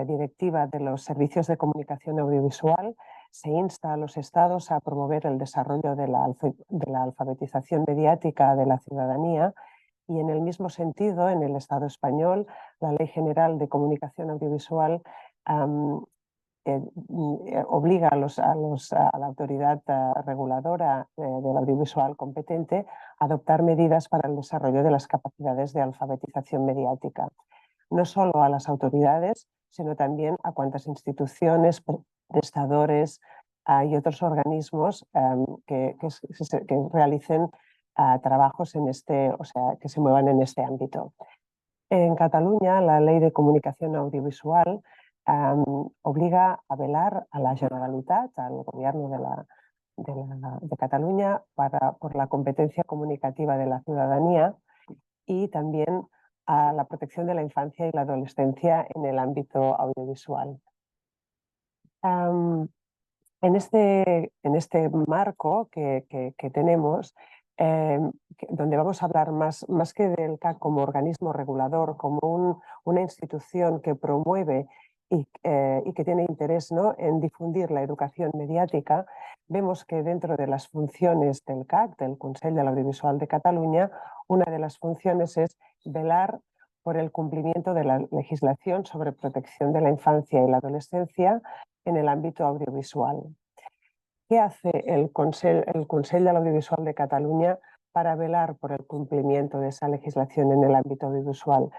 Directiva de los Servicios de Comunicación Audiovisual, se insta a los Estados a promover el desarrollo de la alfabetización mediática de la ciudadanía y en el mismo sentido, en el Estado español, la Ley General de Comunicación Audiovisual obliga a la autoridad reguladora del audiovisual competente a adoptar medidas para el desarrollo de las capacidades de alfabetización mediática. No solo a las autoridades, sino también a cuantas instituciones, prestadores y otros organismos que realicen trabajos o sea, que se muevan en este ámbito. En Cataluña, la Ley de Comunicación Audiovisual obliga a velar a la Generalitat, al Gobierno de Cataluña, por la competencia comunicativa de la ciudadanía y también a la protección de la infancia y la adolescencia en el ámbito audiovisual. En este marco que tenemos, donde vamos a hablar más que del CAC como organismo regulador, como una institución que promueve y que tiene interés, ¿no?, en difundir la educación mediática, vemos que dentro de las funciones del CAC, del Consell de l'Audiovisual de Cataluña, una de las funciones es velar por el cumplimiento de la legislación sobre protección de la infancia y la adolescencia en el ámbito audiovisual. ¿Qué hace el Consell de l'Audiovisual de Cataluña para velar por el cumplimiento de esa legislación en el ámbito audiovisual?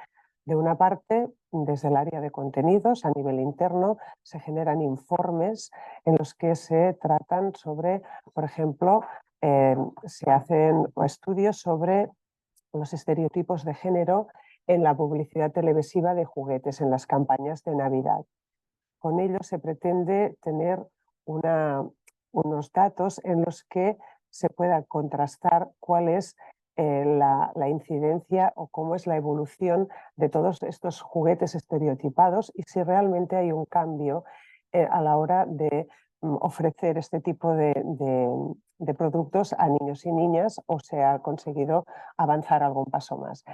De una parte, desde el área de contenidos, a nivel interno, se generan informes en los que se tratan sobre, por ejemplo, se hacen estudios sobre los estereotipos de género en la publicidad televisiva de juguetes, en las campañas de Navidad. Con ello se pretende tener unos datos en los que se pueda contrastar cuál es la incidencia o cómo es la evolución de todos estos juguetes estereotipados y si realmente hay un cambio a la hora de ofrecer este tipo de productos a niños y niñas o se ha conseguido avanzar algún paso más.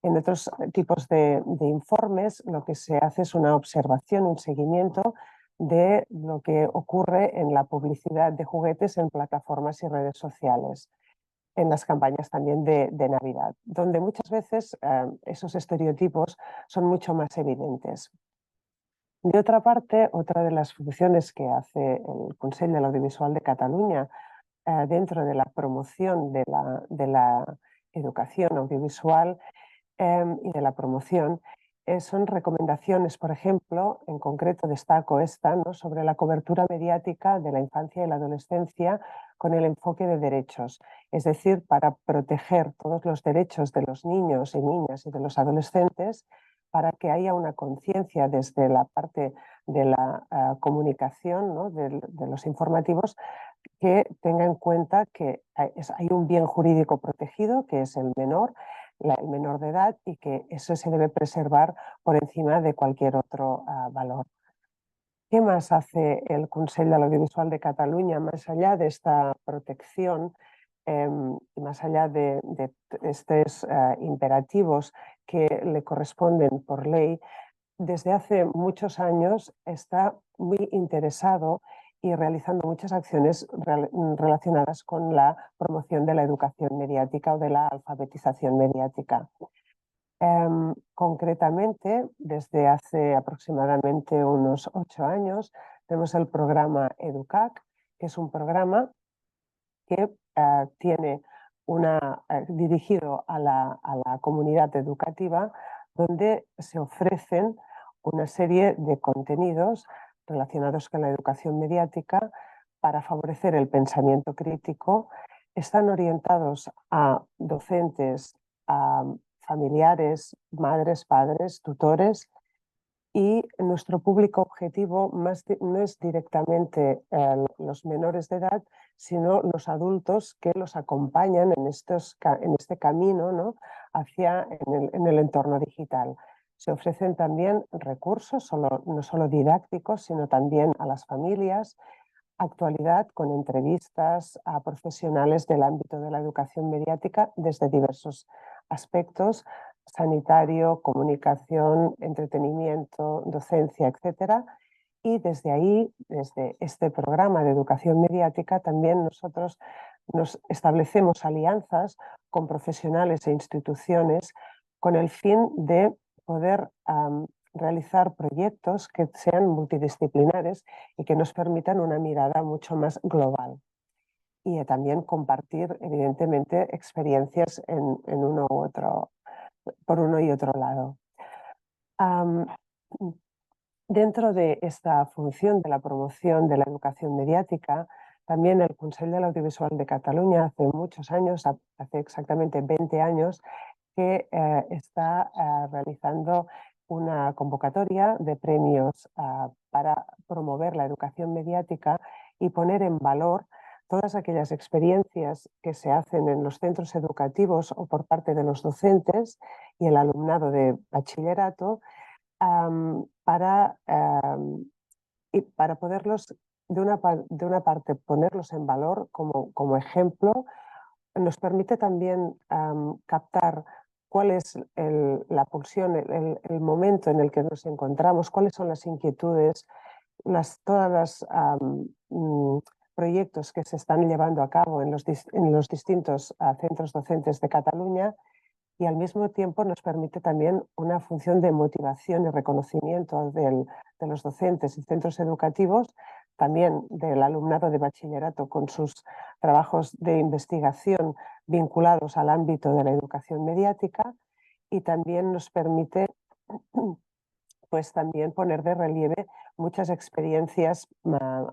En otros tipos de informes lo que se hace es una observación, un seguimiento de lo que ocurre en la publicidad de juguetes en plataformas y redes sociales, en las campañas también de Navidad, donde muchas veces esos estereotipos son mucho más evidentes. De otra parte, otra de las funciones que hace el Consell de l'Audiovisual de Cataluña dentro de la promoción de la educación audiovisual y de la promoción son recomendaciones, por ejemplo, en concreto destaco esta, ¿no?, sobre la cobertura mediática de la infancia y la adolescencia con el enfoque de derechos, es decir, para proteger todos los derechos de los niños y niñas y de los adolescentes, para que haya una conciencia desde la parte de la comunicación, ¿no?, de los informativos, que tenga en cuenta que hay un bien jurídico protegido, que es el menor de edad, y que eso se debe preservar por encima de cualquier otro valor. ¿Qué más hace el Consell de l'Audiovisual de Cataluña más allá de esta protección y más allá de estos imperativos que le corresponden por ley? Desde hace muchos años está muy interesado y realizando muchas acciones relacionadas con la promoción de la educación mediática o de la alfabetización mediática. Concretamente, desde hace aproximadamente unos 8 años, tenemos el programa EDUCAC, que es un programa que tiene dirigido a la comunidad educativa, donde se ofrecen una serie de contenidos relacionados con la educación mediática para favorecer el pensamiento crítico. Están orientados a docentes, a familiares, madres, padres, tutores, y nuestro público objetivo no es directamente los menores de edad, sino los adultos que los acompañan en este camino, ¿no?, en el entorno digital. Se ofrecen también recursos, no solo didácticos, sino también a las familias, actualidad con entrevistas a profesionales del ámbito de la educación mediática desde diversos aspectos: sanitario, comunicación, entretenimiento, docencia, etc. Y desde ahí, desde este programa de educación mediática, también nosotros nos establecemos alianzas con profesionales e instituciones con el fin de poder realizar proyectos que sean multidisciplinares y que nos permitan una mirada mucho más global. Y también compartir, evidentemente, experiencias por uno y otro lado. Dentro de esta función de la promoción de la educación mediática, también el Consell de l'Audiovisual de Cataluña hace muchos años, hace exactamente 20 años, que está realizando una convocatoria de premios para promover la educación mediática y poner en valor todas aquellas experiencias que se hacen en los centros educativos o por parte de los docentes y el alumnado de bachillerato, para poderlos, de una parte, ponerlos en valor como ejemplo. Nos permite también captar cuál es la pulsión, el momento en el que nos encontramos, cuáles son las inquietudes, todos los proyectos que se están llevando a cabo en los distintos centros docentes de Cataluña, y al mismo tiempo nos permite también una función de motivación y reconocimiento de los docentes y centros educativos, también del alumnado de bachillerato con sus trabajos de investigación vinculados al ámbito de la educación mediática, y también nos permite pues también poner de relieve muchas experiencias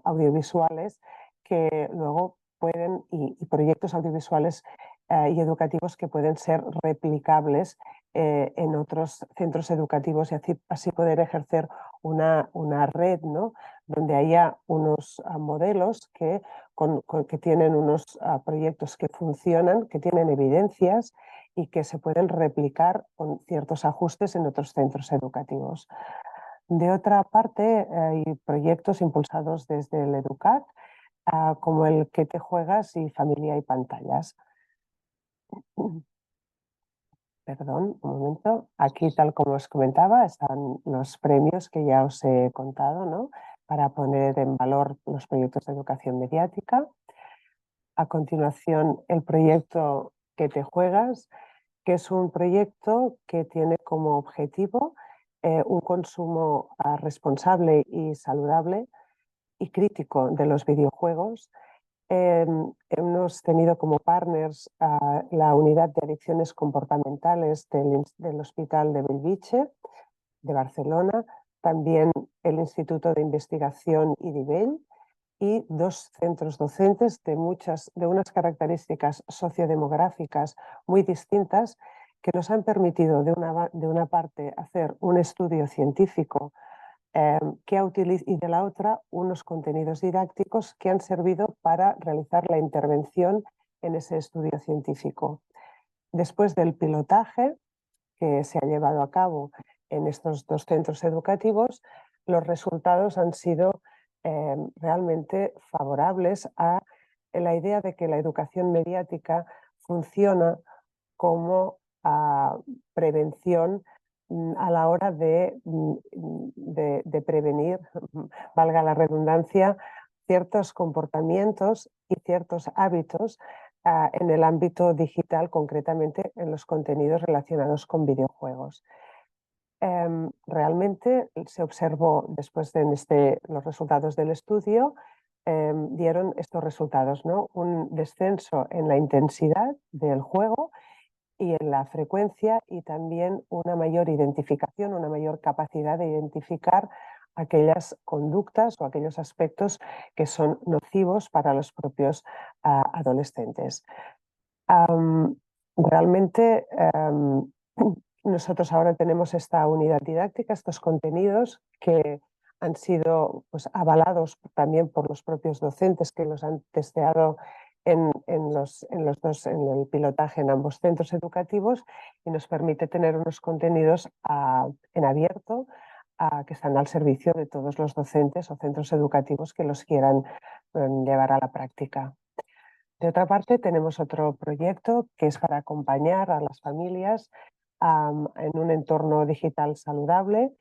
audiovisuales que luego pueden, y proyectos audiovisuales y educativos que pueden ser replicables en otros centros educativos, y así poder ejercer una red, ¿no?, donde haya unos modelos que tienen unos proyectos que funcionan, que tienen evidencias y que se pueden replicar con ciertos ajustes en otros centros educativos. De otra parte, hay proyectos impulsados desde el EDUCAC, como el ¿Qué te juegas? Y Familia y Pantallas. Perdón, un momento. Aquí, tal como os comentaba, están los premios que ya os he contado, ¿no?, para poner en valor los proyectos de educación mediática. A continuación, el proyecto ¿Qué te juegas?, que es un proyecto que tiene como objetivo un consumo responsable y saludable y crítico de los videojuegos. Hemos tenido como partners la Unidad de Adicciones Comportamentales del Hospital de Bellvitge, de Barcelona, también el Instituto de Investigación IDIVELL y 2 centros docentes de unas características sociodemográficas muy distintas que nos han permitido de una parte hacer un estudio científico y de la otra unos contenidos didácticos que han servido para realizar la intervención en ese estudio científico. Después del pilotaje que se ha llevado a cabo en estos 2 centros educativos, los resultados han sido realmente favorables a la idea de que la educación mediática funciona como prevención a la hora de prevenir, valga la redundancia, ciertos comportamientos y ciertos hábitos en el ámbito digital, concretamente en los contenidos relacionados con videojuegos. Realmente se observó, después de los resultados del estudio, dieron estos resultados, ¿no? Un descenso en la intensidad del juego y en la frecuencia, y también una mayor identificación, una mayor capacidad de identificar aquellas conductas o aquellos aspectos que son nocivos para los propios adolescentes. Realmente nosotros ahora tenemos esta unidad didáctica, estos contenidos que han sido pues, avalados también por los propios docentes que los han testeado en el pilotaje en ambos centros educativos, y nos permite tener unos contenidos en abierto que están al servicio de todos los docentes o centros educativos que los quieran llevar a la práctica. De otra parte, tenemos otro proyecto que es para acompañar a las familias en un entorno digital saludable.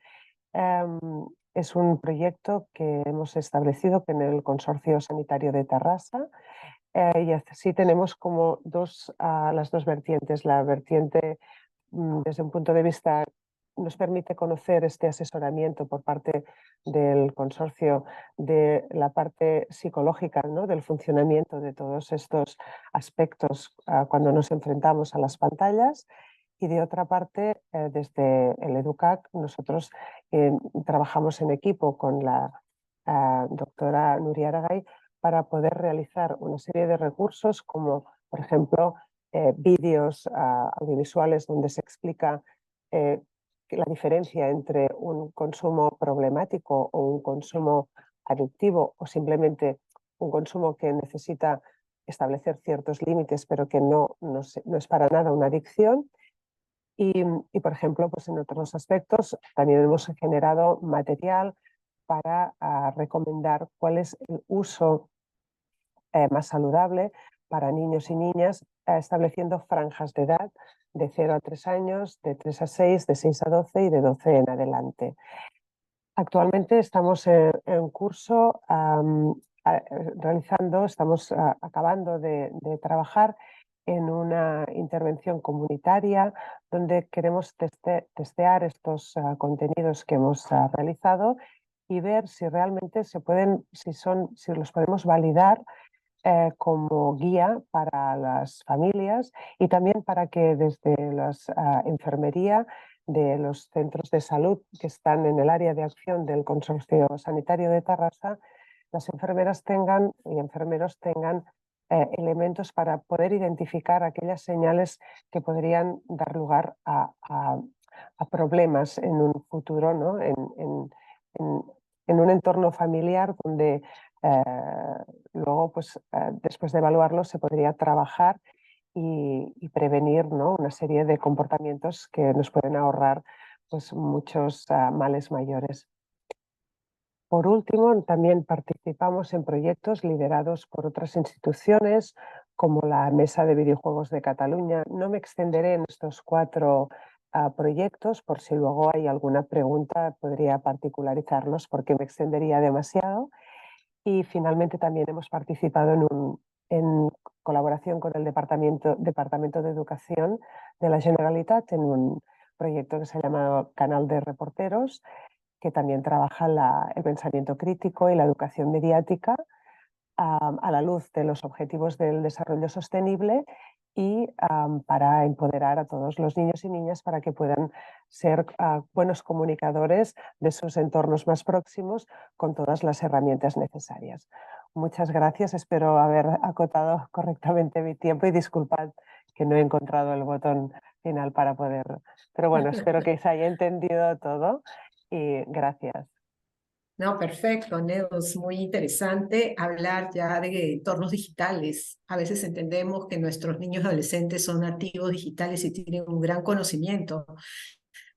Es un proyecto que hemos establecido en el Consorcio Sanitario de Tarrasa, y así tenemos como las dos vertientes. La vertiente, desde un punto de vista, nos permite conocer este asesoramiento por parte del consorcio de la parte psicológica, ¿no? Del funcionamiento de todos estos aspectos cuando nos enfrentamos a las pantallas. Y de otra parte, desde el EDUCAC, nosotros trabajamos en equipo con la doctora Nuria Aragay para poder realizar una serie de recursos como, por ejemplo, vídeos audiovisuales donde se explica la diferencia entre un consumo problemático o un consumo adictivo, o simplemente un consumo que necesita establecer ciertos límites pero que no es para nada una adicción. Y, por ejemplo, pues en otros aspectos también hemos generado material para recomendar cuál es el uso más saludable para niños y niñas, estableciendo franjas de edad de 0 a 3 años, de 3 a 6, de 6 a 12 y de 12 en adelante. Actualmente estamos en curso estamos acabando de trabajar en una intervención comunitaria donde queremos testear estos contenidos que hemos realizado y ver si realmente si los podemos validar como guía para las familias, y también para que desde la enfermería de los centros de salud que están en el área de acción del Consorcio Sanitario de Tarrasa, las enfermeras y enfermeros tengan elementos para poder identificar aquellas señales que podrían dar lugar a problemas en un futuro, ¿no? En un entorno familiar donde luego, pues, después de evaluarlo, se podría trabajar y prevenir, ¿no? Una serie de comportamientos que nos pueden ahorrar pues, muchos males mayores. Por último, también participamos en proyectos liderados por otras instituciones, como la Mesa de Videojuegos de Cataluña. No me extenderé en estos 4 proyectos, por si luego hay alguna pregunta podría particularizarlos porque me extendería demasiado. Y finalmente también hemos participado en colaboración con el Departamento de Educación de la Generalitat en un proyecto que se ha llamado Canal de Reporteros, que también trabaja el pensamiento crítico y la educación mediática a la luz de los objetivos del desarrollo sostenible, y para empoderar a todos los niños y niñas para que puedan ser buenos comunicadores de sus entornos más próximos con todas las herramientas necesarias. Muchas gracias, espero haber acotado correctamente mi tiempo y disculpad que no he encontrado el botón final para poder... Pero bueno, espero que se haya entendido todo y gracias. No, perfecto, Neus, muy interesante hablar ya de entornos digitales. A veces entendemos que nuestros niños y adolescentes son nativos digitales y tienen un gran conocimiento,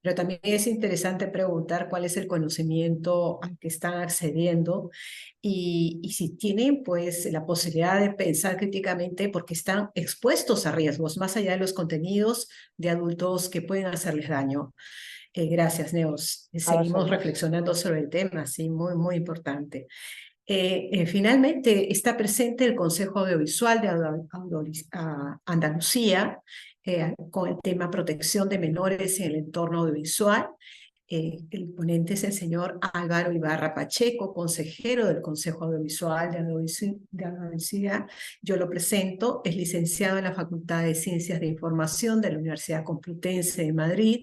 pero también es interesante preguntar cuál es el conocimiento al que están accediendo y si tienen pues la posibilidad de pensar críticamente porque están expuestos a riesgos más allá de los contenidos de adultos que pueden hacerles daño. Gracias, Neos. A Seguimos vosotros. reflexionando sobre el tema, sí, muy, muy importante. Finalmente, está presente el Consejo Audiovisual de Andalucía con el tema protección de menores en el entorno audiovisual. El ponente es el señor Álvaro Ibarra Pacheco, consejero del Consejo Audiovisual de Andalucía. Yo lo presento, es licenciado en la Facultad de Ciencias de Información de la Universidad Complutense de Madrid.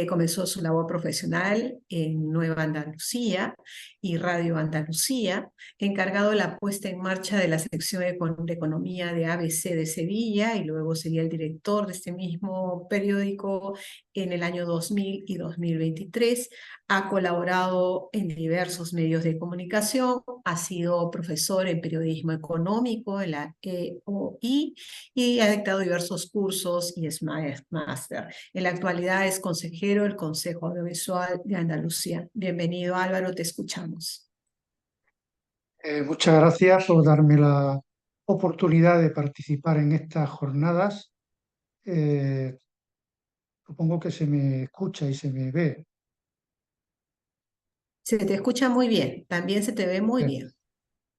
Comenzó su labor profesional en Nueva Andalucía y Radio Andalucía, encargado de la puesta en marcha de la sección de economía de ABC de Sevilla, y luego sería el director de este mismo periódico en el año 2000 y 2023. Ha colaborado en diversos medios de comunicación, ha sido profesor en periodismo económico en la EOI y ha dictado diversos cursos y es máster. En la actualidad es consejero del Consejo Audiovisual de Andalucía. Bienvenido, Álvaro, te escuchamos. Muchas gracias por darme la oportunidad de participar en estas jornadas. Supongo que se me escucha y se me ve. Se te escucha muy bien, también se te ve muy Bien, bien.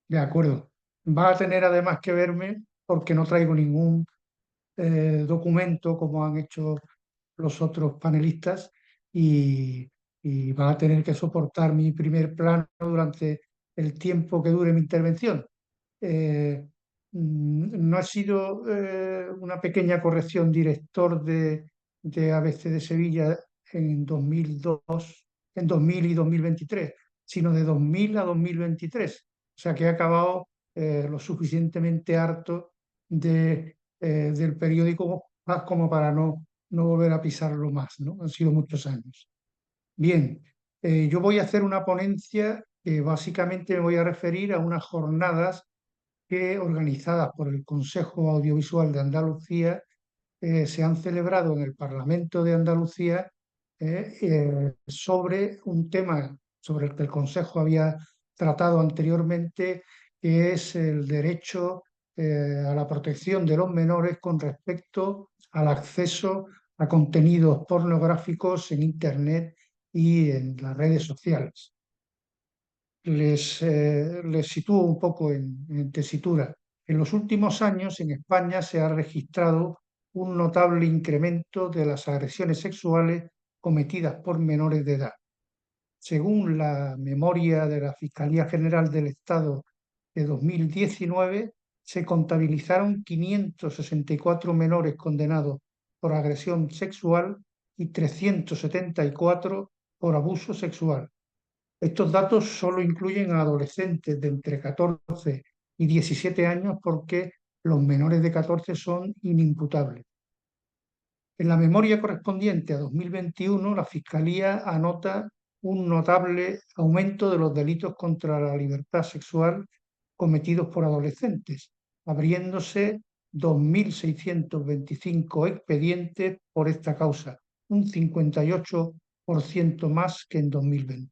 de acuerdo. Va a tener además que verme porque no traigo ningún documento como han hecho los otros panelistas y, y va a tener que soportar mi primer plano durante el tiempo que dure mi intervención. No ha sido una pequeña corrección, director de ABC de Sevilla en 2002, en 2000 y 2023, sino de 2000 a 2023. O sea que he acabado lo suficientemente harto del periódico más como para no volver a pisarlo más, ¿no? Han sido muchos años. Bien, yo voy a hacer una ponencia que básicamente me voy a referir a unas jornadas que, organizadas por el Consejo Audiovisual de Andalucía, se han celebrado en el Parlamento de Andalucía sobre un tema sobre el que el Consejo había tratado anteriormente, que es el derecho a la protección de los menores con respecto al acceso a contenidos pornográficos en Internet y en las redes sociales. Les sitúo un poco en tesitura. En los últimos años en España se ha registrado un notable incremento de las agresiones sexuales cometidas por menores de edad. Según la memoria de la Fiscalía General del Estado de 2019, se contabilizaron 564 menores condenados por agresión sexual y 374 por abuso sexual. Estos datos solo incluyen a adolescentes de entre 14 y 17 años porque los menores de 14 son inimputables. En la memoria correspondiente a 2021, la Fiscalía anota un notable aumento de los delitos contra la libertad sexual cometidos por adolescentes, abriéndose 2.625 expedientes por esta causa, un 58% más que en 2020.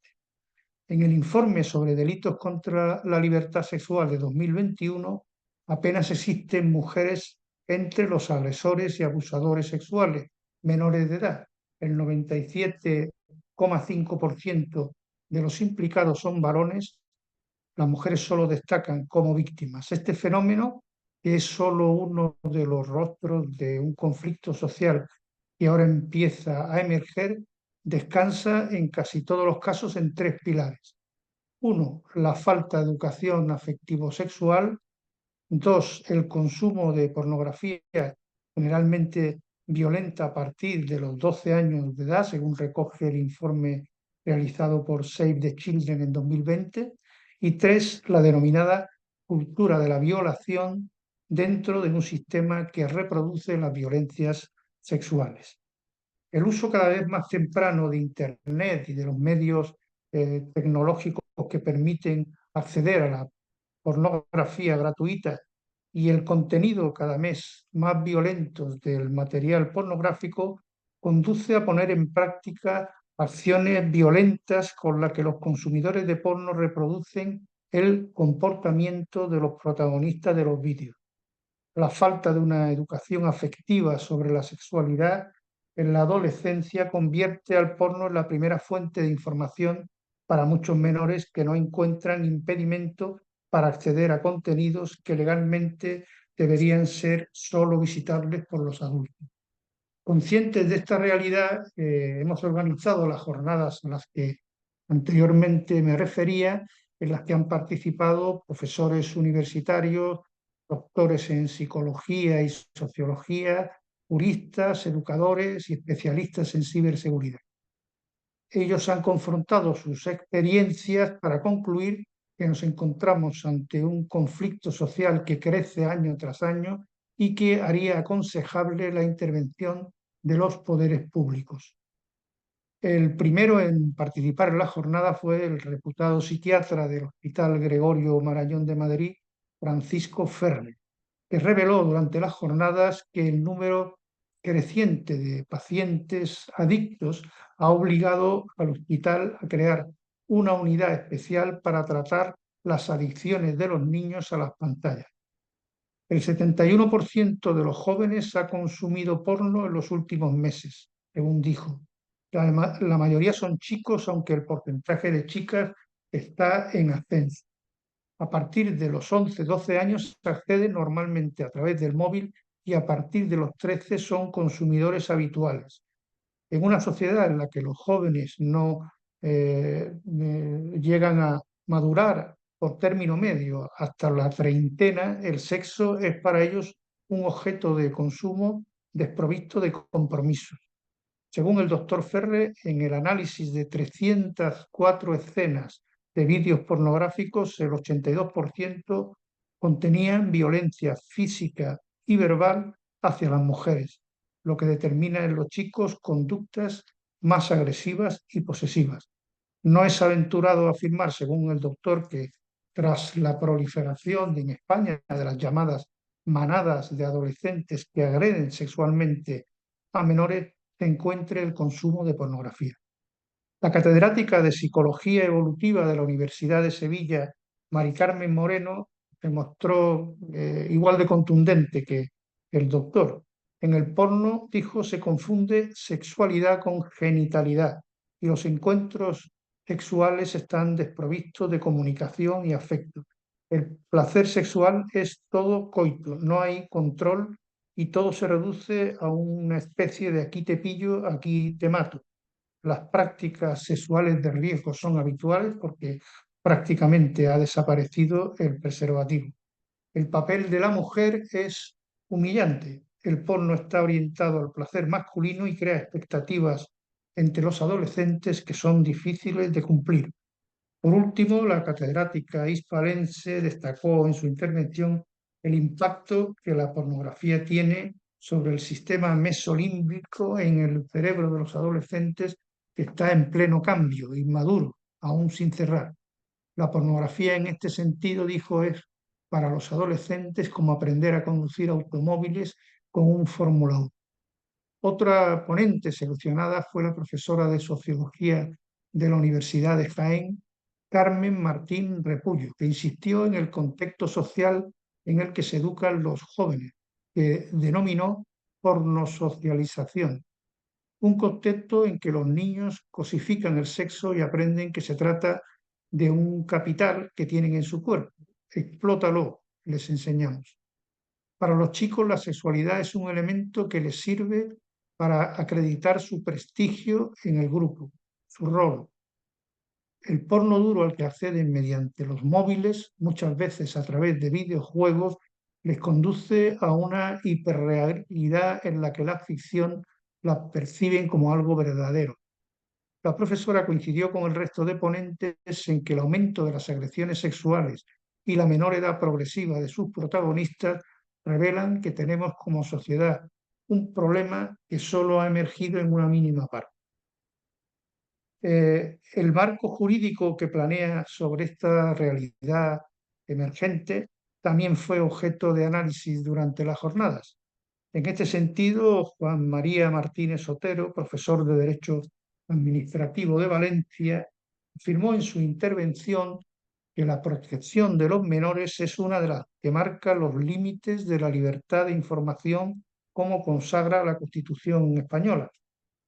En el informe sobre delitos contra la libertad sexual de 2021, apenas existen mujeres entre los agresores y abusadores sexuales menores de edad. El 97,5% de los implicados son varones, las mujeres solo destacan como víctimas. Este fenómeno, que es solo uno de los rostros de un conflicto social que ahora empieza a emerger, descansa en casi todos los casos en tres pilares. Uno, la falta de educación afectivo-sexual. 2, el consumo de pornografía generalmente violenta a partir de los 12 años de edad, según recoge el informe realizado por Save the Children en 2020. Y 3, la denominada cultura de la violación dentro de un sistema que reproduce las violencias sexuales. El uso cada vez más temprano de Internet y de los medios tecnológicos que permiten acceder a la pornografía gratuita y el contenido cada vez más violento del material pornográfico conduce a poner en práctica acciones violentas con las que los consumidores de porno reproducen el comportamiento de los protagonistas de los vídeos. La falta de una educación afectiva sobre la sexualidad en la adolescencia convierte al porno en la primera fuente de información para muchos menores que no encuentran impedimento para acceder a contenidos que legalmente deberían ser solo visitables por los adultos. Conscientes de esta realidad, hemos organizado las jornadas a las que anteriormente me refería, en las que han participado profesores universitarios, doctores en psicología y sociología, juristas, educadores y especialistas en ciberseguridad. Ellos han confrontado sus experiencias para concluir que nos encontramos ante un conflicto social que crece año tras año y que haría aconsejable la intervención de los poderes públicos. El primero en participar en la jornada fue el reputado psiquiatra del Hospital Gregorio Marañón de Madrid, Francisco Ferrer, que reveló durante las jornadas que el número creciente de pacientes adictos ha obligado al hospital a crear una unidad especial para tratar las adicciones de los niños a las pantallas. El 71% de los jóvenes ha consumido porno en los últimos meses, según dijo. La mayoría son chicos, aunque el porcentaje de chicas está en ascenso. A partir de los 11-12 años se accede normalmente a través del móvil y a partir de los 13 son consumidores habituales. En una sociedad en la que los jóvenes no llegan a madurar por término medio hasta la treintena, el sexo es para ellos un objeto de consumo desprovisto de compromisos. Según el doctor Ferrer, en el análisis de 304 escenas de vídeos pornográficos, el 82% contenían violencia física y verbal hacia las mujeres, lo que determina en los chicos conductas más agresivas y posesivas. No es aventurado afirmar, según el doctor, que tras la proliferación en España de las llamadas manadas de adolescentes que agreden sexualmente a menores, se encuentre el consumo de pornografía. La catedrática de Psicología Evolutiva de la Universidad de Sevilla, Mari Carmen Moreno, se mostró igual de contundente que el doctor. En el porno, dijo, se confunde sexualidad con genitalidad y los encuentros sexuales están desprovistos de comunicación y afecto. El placer sexual es todo coito, no hay control y todo se reduce a una especie de aquí te pillo, aquí te mato. Las prácticas sexuales de riesgo son habituales porque prácticamente ha desaparecido el preservativo. El papel de la mujer es humillante. El porno está orientado al placer masculino y crea expectativas entre los adolescentes que son difíciles de cumplir. Por último, la catedrática hispalense destacó en su intervención el impacto que la pornografía tiene sobre el sistema mesolímbico en el cerebro de los adolescentes, que está en pleno cambio, inmaduro, aún sin cerrar. La pornografía en este sentido, dijo, es para los adolescentes como aprender a conducir automóviles con un Fórmula 1. Otra ponente seleccionada fue la profesora de Sociología de la Universidad de Jaén, Carmen Martín Repullo, que insistió en el contexto social en el que se educan los jóvenes, que denominó pornosocialización, un contexto en que los niños cosifican el sexo y aprenden que se trata de un capital que tienen en su cuerpo. Explótalo, les enseñamos. Para los chicos la sexualidad es un elemento que les sirve para acreditar su prestigio en el grupo, su rol. El porno duro al que acceden mediante los móviles, muchas veces a través de videojuegos, les conduce a una hiperrealidad en la que la ficción la perciben como algo verdadero. La profesora coincidió con el resto de ponentes en que el aumento de las agresiones sexuales y la menor edad progresiva de sus protagonistas revelan que tenemos como sociedad un problema que solo ha emergido en una mínima parte. El marco jurídico que planea sobre esta realidad emergente también fue objeto de análisis durante las jornadas. En este sentido, Juan María Martínez Otero, profesor de Derecho Administrativo de Valencia, afirmó en su intervención que la protección de los menores es una de las que marca los límites de la libertad de información como consagra la Constitución española.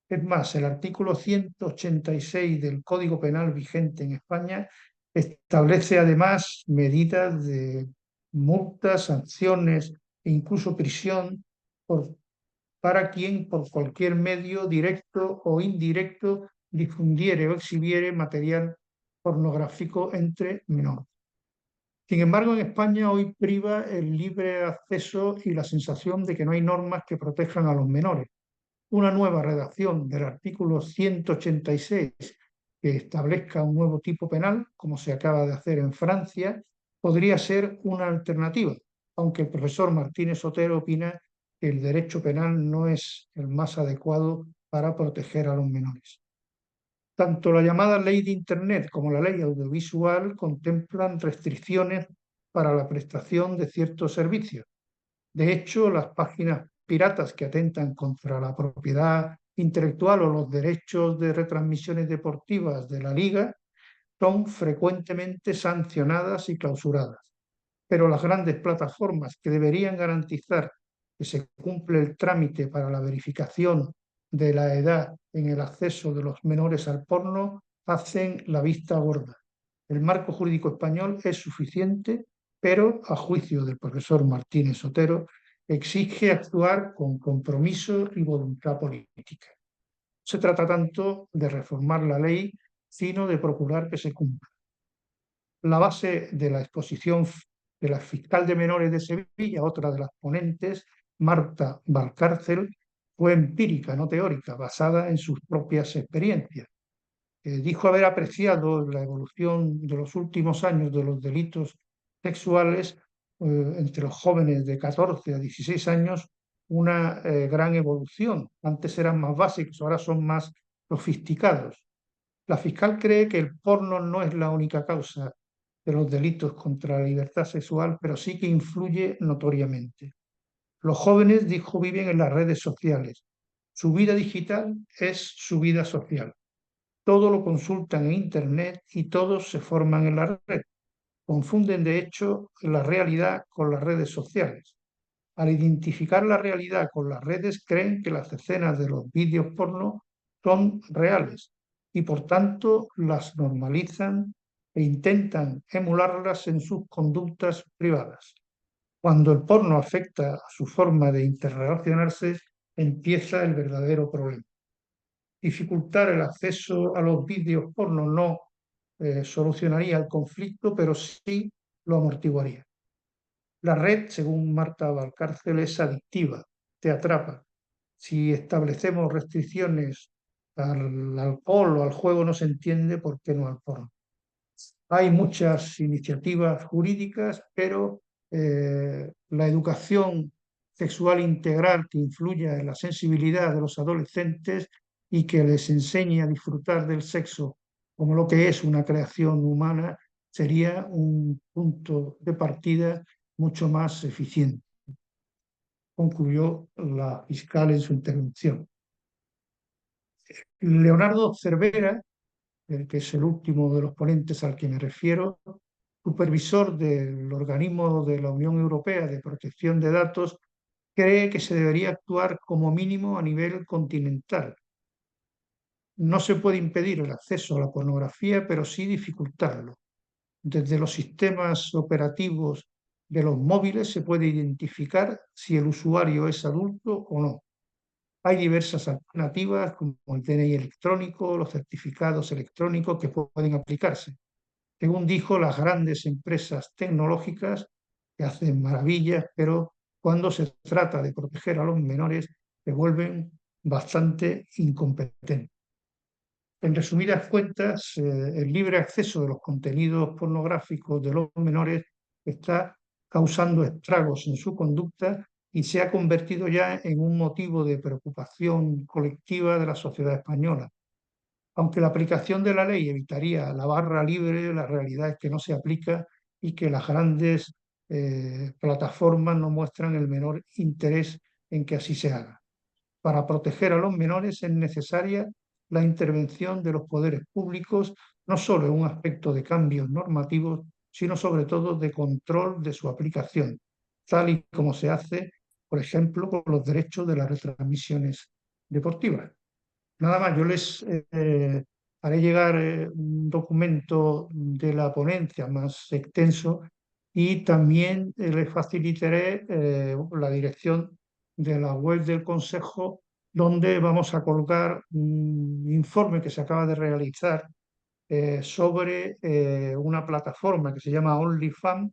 Es más, el artículo 186 del Código Penal vigente en España establece además medidas de multas, sanciones e incluso prisión para quien por cualquier medio directo o indirecto difundiere o exhibiere material pornográfico entre menores. Sin embargo, en España hoy priva el libre acceso y la sensación de que no hay normas que protejan a los menores. Una nueva redacción del artículo 186 que establezca un nuevo tipo penal, como se acaba de hacer en Francia, podría ser una alternativa, aunque el profesor Martínez Otero opina que el derecho penal no es el más adecuado para proteger a los menores. Tanto la llamada ley de Internet como la ley audiovisual contemplan restricciones para la prestación de ciertos servicios. De hecho, las páginas piratas que atentan contra la propiedad intelectual o los derechos de retransmisiones deportivas de la Liga son frecuentemente sancionadas y clausuradas. Pero las grandes plataformas que deberían garantizar que se cumple el trámite para la verificación de la edad en el acceso de los menores al porno hacen la vista gorda. El marco jurídico español es suficiente, pero a juicio del profesor Martínez Otero, exige actuar con compromiso y voluntad política. No se trata tanto de reformar la ley, sino de procurar que se cumpla. La base de la exposición de la fiscal de menores de Sevilla, otra de las ponentes, Marta Valcárcel, fue empírica, no teórica, basada en sus propias experiencias. Dijo haber apreciado la evolución de los últimos años de los delitos sexuales entre los jóvenes de 14 a 16 años, una gran evolución. Antes eran más básicos, ahora son más sofisticados. La fiscal cree que el porno no es la única causa de los delitos contra la libertad sexual, pero sí que influye notoriamente. Los jóvenes, dijo, viven en las redes sociales. Su vida digital es su vida social. Todo lo consultan en Internet y todos se forman en la red. Confunden, de hecho, la realidad con las redes sociales. Al identificar la realidad con las redes, creen que las escenas de los vídeos porno son reales y, por tanto, las normalizan e intentan emularlas en sus conductas privadas. Cuando el porno afecta a su forma de interrelacionarse, empieza el verdadero problema. Dificultar el acceso a los vídeos porno no solucionaría el conflicto, pero sí lo amortiguaría. La red, según Marta Valcárcel, es adictiva, te atrapa. Si establecemos restricciones al alcohol o al juego, no se entiende por qué no al porno. Hay muchas iniciativas jurídicas, pero la educación sexual integral que influya en la sensibilidad de los adolescentes y que les enseñe a disfrutar del sexo como lo que es una creación humana sería un punto de partida mucho más eficiente, concluyó la fiscal en su intervención. Leonardo Cervera, que es el último de los ponentes al que me refiero, supervisor del organismo de la Unión Europea de Protección de Datos, cree que se debería actuar como mínimo a nivel continental. No se puede impedir el acceso a la pornografía, pero sí dificultarlo. Desde los sistemas operativos de los móviles se puede identificar si el usuario es adulto o no. Hay diversas alternativas como el DNI electrónico, los certificados electrónicos que pueden aplicarse. Según dijo, las grandes empresas tecnológicas que hacen maravillas, pero cuando se trata de proteger a los menores se vuelven bastante incompetentes. En resumidas cuentas, el libre acceso de los contenidos pornográficos de los menores está causando estragos en su conducta y se ha convertido ya en un motivo de preocupación colectiva de la sociedad española. Aunque la aplicación de la ley evitaría la barra libre, la realidad es que no se aplica y que las grandes plataformas no muestran el menor interés en que así se haga. Para proteger a los menores es necesaria la intervención de los poderes públicos, no solo en un aspecto de cambios normativos, sino sobre todo de control de su aplicación, tal y como se hace, por ejemplo, con los derechos de las retransmisiones deportivas. Nada más, yo les haré llegar un documento de la ponencia más extenso y también les facilitaré la dirección de la web del Consejo, donde vamos a colgar un informe que se acaba de realizar sobre una plataforma que se llama OnlyFans,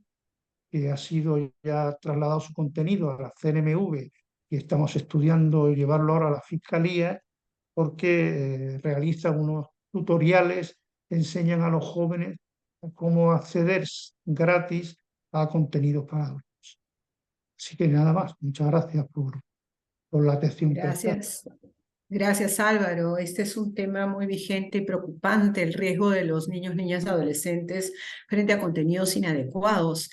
que ha sido ya trasladado su contenido a la CNMV y estamos estudiando llevarlo ahora a la Fiscalía, porque realiza unos tutoriales que enseñan a los jóvenes cómo acceder gratis a contenidos para adultos. Así que nada más, muchas gracias por la atención prestada. Gracias. Gracias, Álvaro. Este es un tema muy vigente y preocupante, el riesgo de los niños, niñas y adolescentes frente a contenidos inadecuados.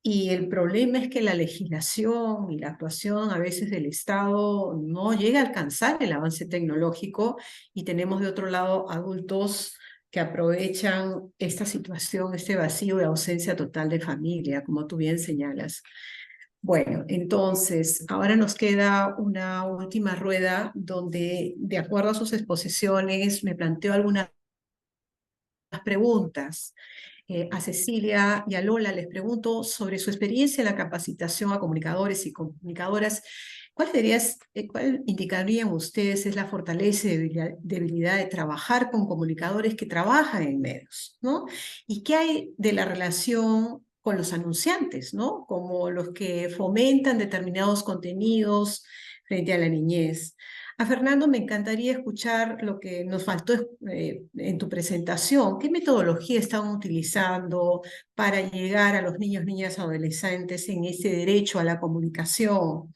Y el problema es que la legislación y la actuación a veces del Estado no llega a alcanzar el avance tecnológico y tenemos de otro lado adultos que aprovechan esta situación, este vacío de ausencia total de familia, como tú bien señalas. Bueno, entonces, ahora nos queda una última rueda donde, de acuerdo a sus exposiciones, me planteo algunas preguntas. A Cecilia y a Lola les pregunto sobre su experiencia en la capacitación a comunicadores y comunicadoras. ¿Cuál indicarían ustedes es la fortaleza y debilidad de trabajar con comunicadores que trabajan en medios, ¿no? ¿Y qué hay de la relación con los anunciantes, ¿no? Como los que fomentan determinados contenidos frente a la niñez? A Fernando me encantaría escuchar lo que nos faltó en tu presentación. ¿Qué metodología están utilizando para llegar a los niños, niñas, adolescentes en ese derecho a la comunicación?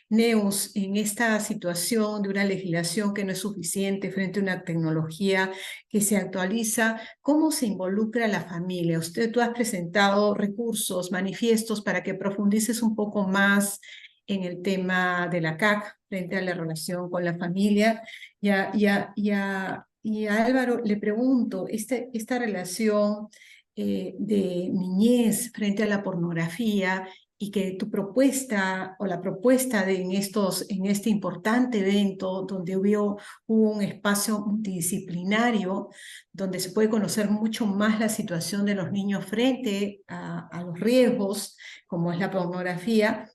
Neus, en esta situación de una legislación que no es suficiente frente a una tecnología que se actualiza, ¿cómo se involucra la familia? Tú has presentado recursos, manifiestos para que profundices un poco más en el tema de la CAC frente a la relación con la familia. Y a Álvaro le pregunto, esta relación de niñez frente a la pornografía y que tu propuesta o la propuesta en este importante evento donde hubo un espacio multidisciplinario donde se puede conocer mucho más la situación de los niños frente a los riesgos como es la pornografía,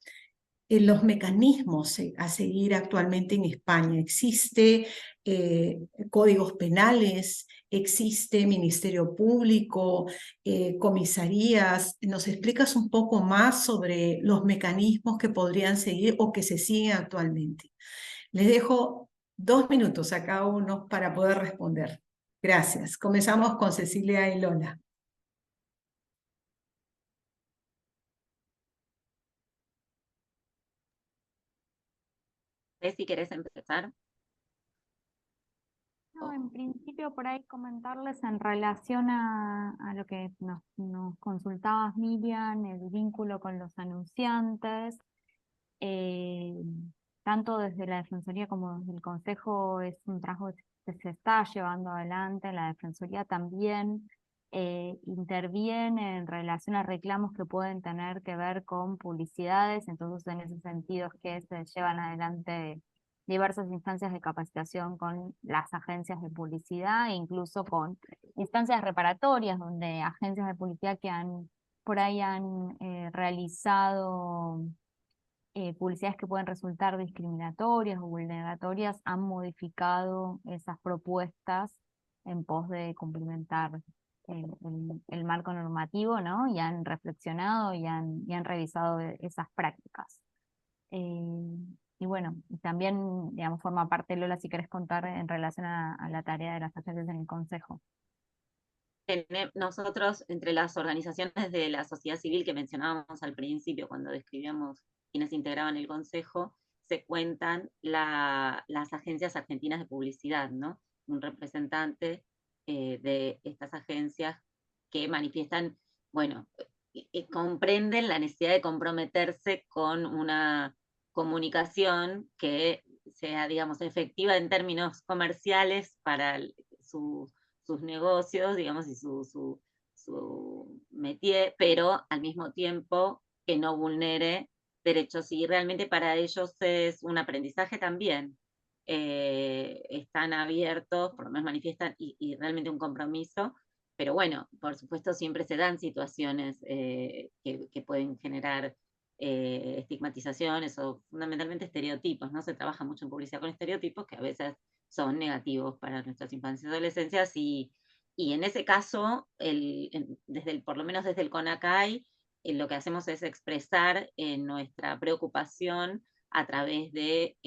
los mecanismos a seguir actualmente en España. Existe códigos penales, existe Ministerio Público, comisarías. ¿Nos explicas un poco más sobre los mecanismos que podrían seguir o que se siguen actualmente? Les dejo 2 minutos a cada uno para poder responder. Gracias. Comenzamos con Cecilia y Lola. Si querés empezar. No, en principio por ahí comentarles en relación a lo que nos consultabas, Miriam, el vínculo con los anunciantes, tanto desde la Defensoría como desde el Consejo es un trabajo que se está llevando adelante. La Defensoría también interviene en relación a reclamos que pueden tener que ver con publicidades, entonces en ese sentido es que se llevan adelante diversas instancias de capacitación con las agencias de publicidad e incluso con instancias reparatorias donde agencias de publicidad que por ahí han realizado publicidades que pueden resultar discriminatorias o vulneratorias han modificado esas propuestas en pos de cumplimentar el marco normativo, ¿no? Y han reflexionado y han revisado esas prácticas. Y bueno, también, digamos, forma parte, Lola, si querés contar en relación a la tarea de las agencias en el Consejo. Nosotros, entre las organizaciones de la sociedad civil que mencionábamos al principio, cuando describíamos quienes integraban el Consejo, se cuentan las agencias argentinas de publicidad, ¿no? Un representante de estas agencias que manifiestan, bueno, comprenden la necesidad de comprometerse con una comunicación que sea, digamos, efectiva en términos comerciales para sus negocios, digamos, y su métier, pero al mismo tiempo que no vulnere derechos. Y realmente para ellos es un aprendizaje también. Están abiertos, por lo menos manifiestan, y realmente un compromiso. Pero bueno, por supuesto siempre se dan situaciones que pueden generar estigmatizaciones o fundamentalmente estereotipos, ¿no? Se trabaja mucho en publicidad con estereotipos que a veces son negativos para nuestras infancias y adolescencias, y en ese caso, por lo menos desde el CONACAI, lo que hacemos es expresar nuestra preocupación a través de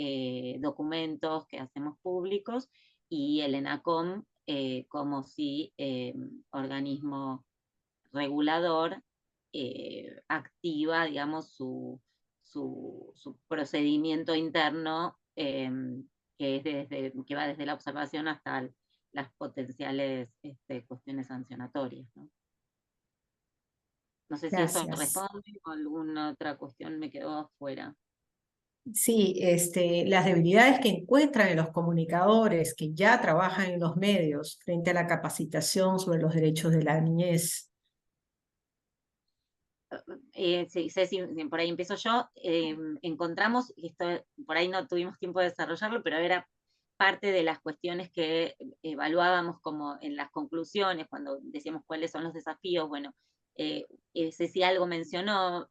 documentos que hacemos públicos, y el ENACOM como si organismo regulador activa, digamos, su procedimiento interno, que va desde la observación hasta las potenciales cuestiones sancionatorias, ¿no? No sé si eso Gracias. responde o alguna otra cuestión me quedó afuera. Sí, las debilidades que encuentran en los comunicadores que ya trabajan en los medios frente a la capacitación sobre los derechos de la niñez. Sí, Ceci, por ahí empiezo yo. Encontramos, y esto por ahí no tuvimos tiempo de desarrollarlo, pero era parte de las cuestiones que evaluábamos como en las conclusiones, cuando decíamos cuáles son los desafíos. Bueno, Ceci algo mencionó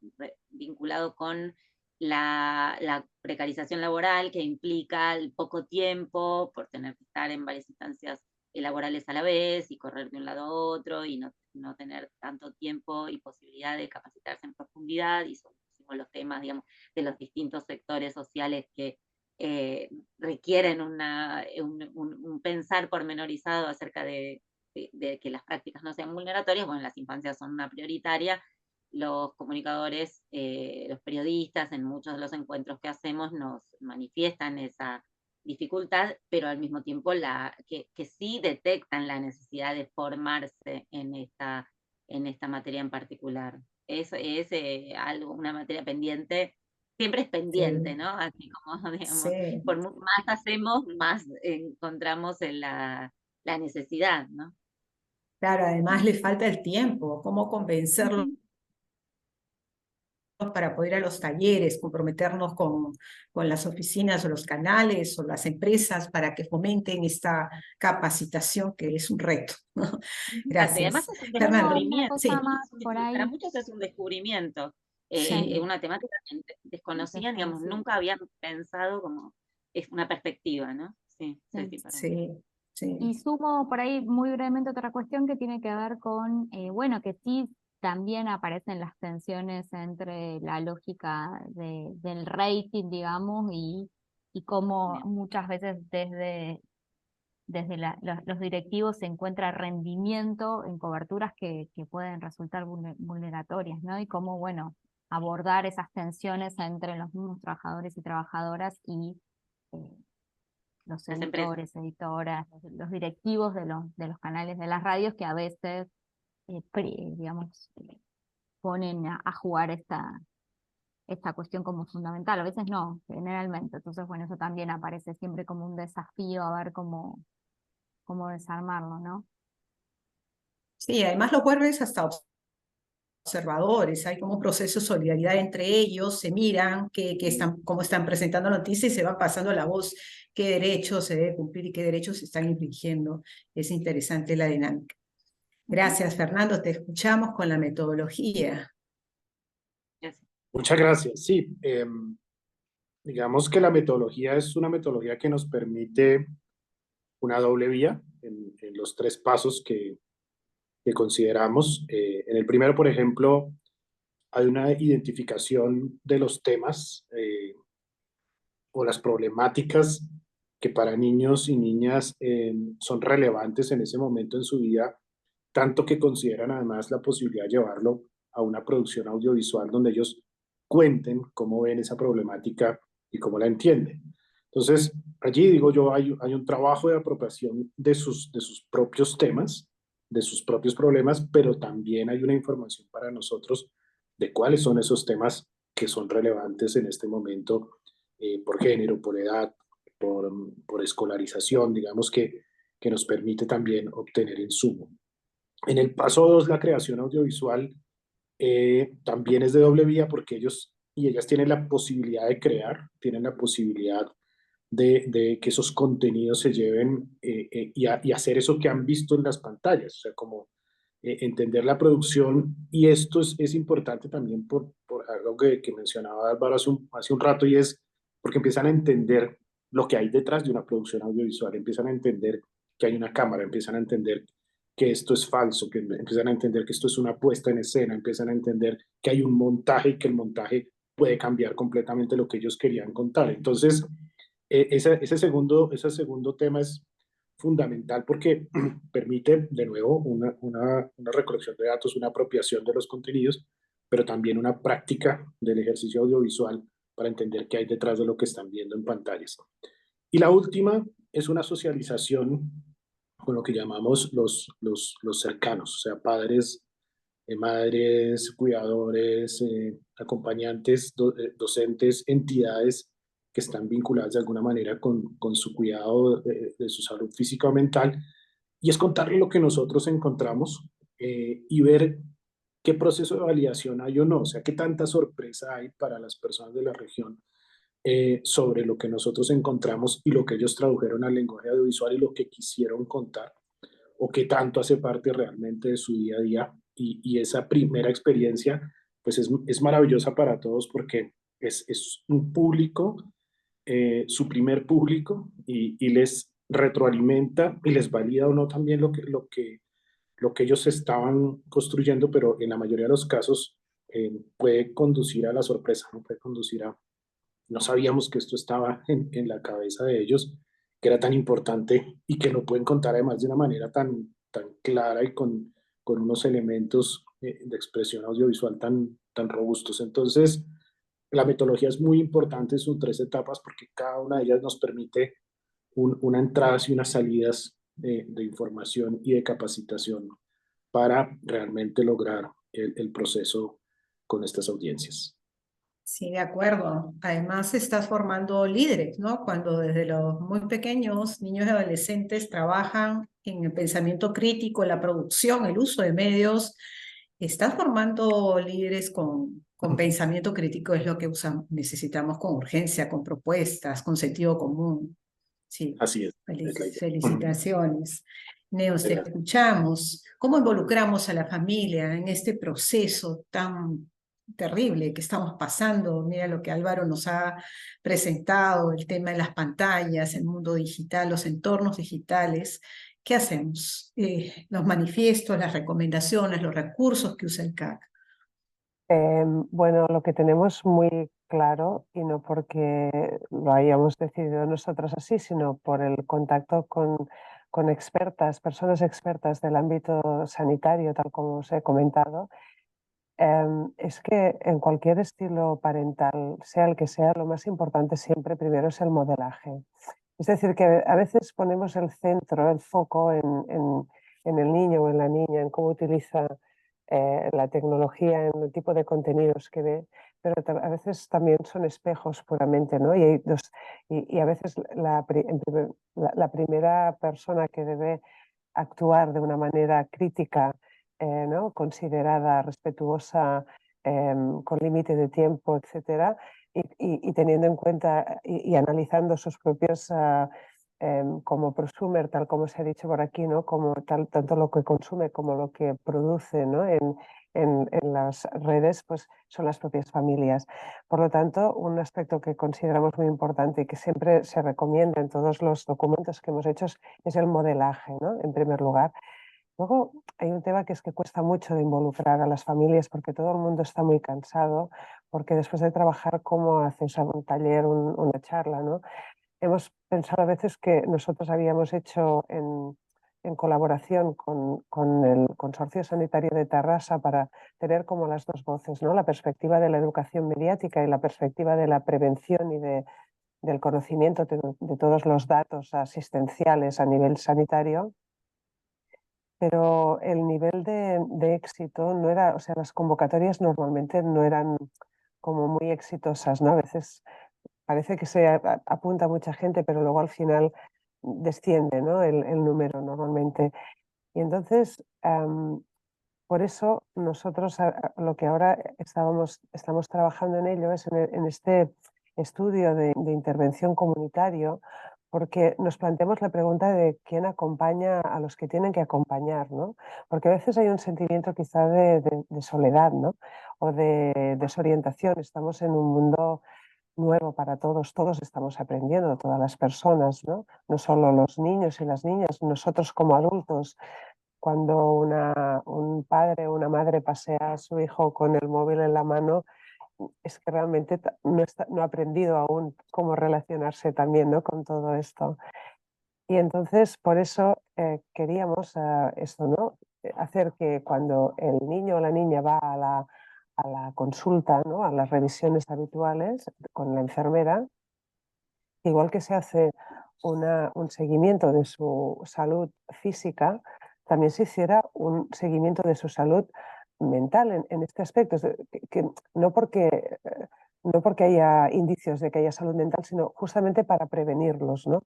vinculado con la precarización laboral, que implica el poco tiempo por tener que estar en varias instancias laborales a la vez y correr de un lado a otro y no tener tanto tiempo y posibilidad de capacitarse en profundidad, y son los temas, digamos, de los distintos sectores sociales que requieren un pensar pormenorizado acerca de que las prácticas no sean vulneratorias. Bueno, las infancias son una prioritaria. Los comunicadores, los periodistas, en muchos de los encuentros que hacemos nos manifiestan esa dificultad, pero al mismo tiempo que sí detectan la necesidad de formarse en esta materia en particular. Es una materia pendiente, siempre es pendiente, Sí, ¿no? Así como, digamos, sí. por más hacemos, más encontramos en la necesidad, ¿no? Claro, además le falta el tiempo, cómo convencerlos para poder ir a los talleres, comprometernos con las oficinas o los canales o las empresas para que fomenten esta capacitación que es un reto. Además Gracias. es un Fernando, Una descubrimiento, cosa sí, más por para ahí. muchos es un descubrimiento, sí, una temática que desconocían, digamos, Desconocida. nunca habían pensado como es una perspectiva, ¿no? Sí, Sí. sí, perdón. sí, sí. Y sumo por ahí muy brevemente otra cuestión que tiene que ver con, bueno, que sí también aparecen las tensiones entre la lógica del rating, digamos, y cómo muchas veces desde los directivos se encuentra rendimiento en coberturas que pueden resultar vulneratorias, ¿no? Y cómo, bueno, abordar esas tensiones entre los mismos trabajadores y trabajadoras y eh, los Las empresas. editores, editoras, los directivos de los canales de las radios que a veces, digamos, ponen a jugar esta cuestión como fundamental, a veces no, generalmente. Entonces, bueno, eso también aparece siempre como un desafío a ver cómo desarmarlo, ¿no? Sí, además los vuelves hasta observadores, hay como un proceso de solidaridad entre ellos, se miran cómo están presentando noticias y se va pasando la voz, qué derechos se debe cumplir y qué derechos se están infringiendo. Es interesante la dinámica. Gracias, Fernando, te escuchamos con la metodología. Muchas gracias. Sí, digamos que la metodología es una metodología que nos permite una doble vía en los tres pasos que que consideramos. En el primero, por ejemplo, hay una identificación de los temas o las problemáticas que para niños y niñas son relevantes en ese momento en su vida, tanto que consideran además la posibilidad de llevarlo a una producción audiovisual donde ellos cuenten cómo ven esa problemática y cómo la entienden. Entonces, allí digo yo, hay un trabajo de apropiación de sus propios temas, de sus propios problemas, pero también hay una información para nosotros de cuáles son esos temas que son relevantes en este momento por género, por edad, por escolarización, digamos que nos permite también obtener insumo. En el paso 2, la creación audiovisual también es de doble vía porque ellos y ellas tienen la posibilidad de crear, tienen la posibilidad de que esos contenidos se lleven y hacer eso que han visto en las pantallas, o sea, como entender la producción. Y esto es importante también por algo que mencionaba Álvaro hace un rato, y es porque empiezan a entender lo que hay detrás de una producción audiovisual, empiezan a entender que hay una cámara, empiezan a entender que esto es falso, que empiezan a entender que esto es una puesta en escena, empiezan a entender que hay un montaje y que el montaje puede cambiar completamente lo que ellos querían contar. Entonces, ese segundo tema es fundamental porque permite, de nuevo, una recolección de datos, una apropiación de los contenidos, pero también una práctica del ejercicio audiovisual para entender qué hay detrás de lo que están viendo en pantallas. Y la última es una socialización con lo que llamamos los cercanos, o sea, padres, madres, cuidadores, acompañantes, docentes, entidades que están vinculadas de alguna manera con su cuidado de su salud física o mental, y es contarle lo que nosotros encontramos y ver qué proceso de validación hay o no, o sea, qué tanta sorpresa hay para las personas de la región sobre lo que nosotros encontramos y lo que ellos tradujeron al lenguaje audiovisual y lo que quisieron contar, o qué tanto hace parte realmente de su día a día. Y esa primera experiencia, pues es maravillosa para todos porque es un público, su primer público, y les retroalimenta y les valida o no también lo que ellos estaban construyendo, pero en la mayoría de los casos puede conducir a la sorpresa, ¿no? Puede conducir a, no sabíamos que esto estaba en la cabeza de ellos, que era tan importante y que lo pueden contar además de una manera tan clara y con unos elementos de expresión audiovisual tan robustos. Entonces, la metodología es muy importante, son 3 etapas porque cada una de ellas nos permite una entrada y unas salidas de información y de capacitación para realmente lograr el proceso con estas audiencias. Sí, de acuerdo. Además, estás formando líderes, ¿no? Cuando desde los muy pequeños, niños y adolescentes trabajan en el pensamiento crítico, la producción, el uso de medios, estás formando líderes con pensamiento crítico, es lo que necesitamos con urgencia, con propuestas, con sentido común. Sí, Así es la idea. felicitaciones. Neos, te Gracias. escuchamos. ¿Cómo involucramos a la familia en este proceso tan terrible que estamos pasando? Mira lo que Álvaro nos ha presentado, el tema de las pantallas, el mundo digital, los entornos digitales. ¿Qué hacemos? Los manifiestos, las recomendaciones, los recursos que usa el CAC. Bueno, lo que tenemos muy claro, y no porque lo hayamos decidido nosotros así, sino por el contacto con expertas, personas expertas del ámbito sanitario, tal como os he comentado, es que en cualquier estilo parental, sea el que sea, lo más importante siempre primero es el modelaje. Es decir, que a veces ponemos el centro, el foco en el niño o en la niña, en cómo utiliza la tecnología, en el tipo de contenidos que ve, pero a veces también son espejos puramente, ¿no? Y a veces la primera persona que debe actuar de una manera crítica, ¿no? Considerada, respetuosa, con límite de tiempo, etcétera, y teniendo en cuenta y analizando sus propios como prosumer, tal como se ha dicho por aquí, ¿no? Como tanto lo que consume como lo que produce, ¿no? En las redes, pues son las propias familias. Por lo tanto, un aspecto que consideramos muy importante y que siempre se recomienda en todos los documentos que hemos hecho es el modelaje, ¿no? En primer lugar. Luego hay un tema que es que cuesta mucho de involucrar a las familias porque todo el mundo está muy cansado, porque después de trabajar, ¿cómo haces un taller, una charla, ¿no? Hemos pensado a veces que nosotros habíamos hecho en colaboración con el Consorcio Sanitario de Tarrasa para tener como las dos voces, ¿no? La perspectiva de la educación mediática y la perspectiva de la prevención y del conocimiento de todos los datos asistenciales a nivel sanitario, pero el nivel de éxito no era, o sea, las convocatorias normalmente no eran como muy exitosas, ¿no? A veces parece que se apunta mucha gente, pero luego al final desciende, ¿no? el número normalmente. Y entonces, por eso nosotros lo que ahora estamos trabajando en ello es en este estudio de intervención comunitario, porque nos planteamos la pregunta de quién acompaña a los que tienen que acompañar, ¿no? Porque a veces hay un sentimiento quizá de soledad, ¿no? O de desorientación. Estamos en un mundo nuevo para todos, todos estamos aprendiendo, todas las personas, ¿no? No solo los niños y las niñas, nosotros como adultos, cuando un padre o una madre pasea a su hijo con el móvil en la mano, es que realmente no ha aprendido aún cómo relacionarse también, ¿no? Con todo esto. Y entonces, por eso queríamos esto, ¿no? Hacer que cuando el niño o la niña va a la consulta, ¿no? A las revisiones habituales con la enfermera, igual que se hace un seguimiento de su salud física, también se hiciera un seguimiento de su salud mental en este aspecto. No no porque haya indicios de que haya salud mental, sino justamente para prevenirlos, ¿no?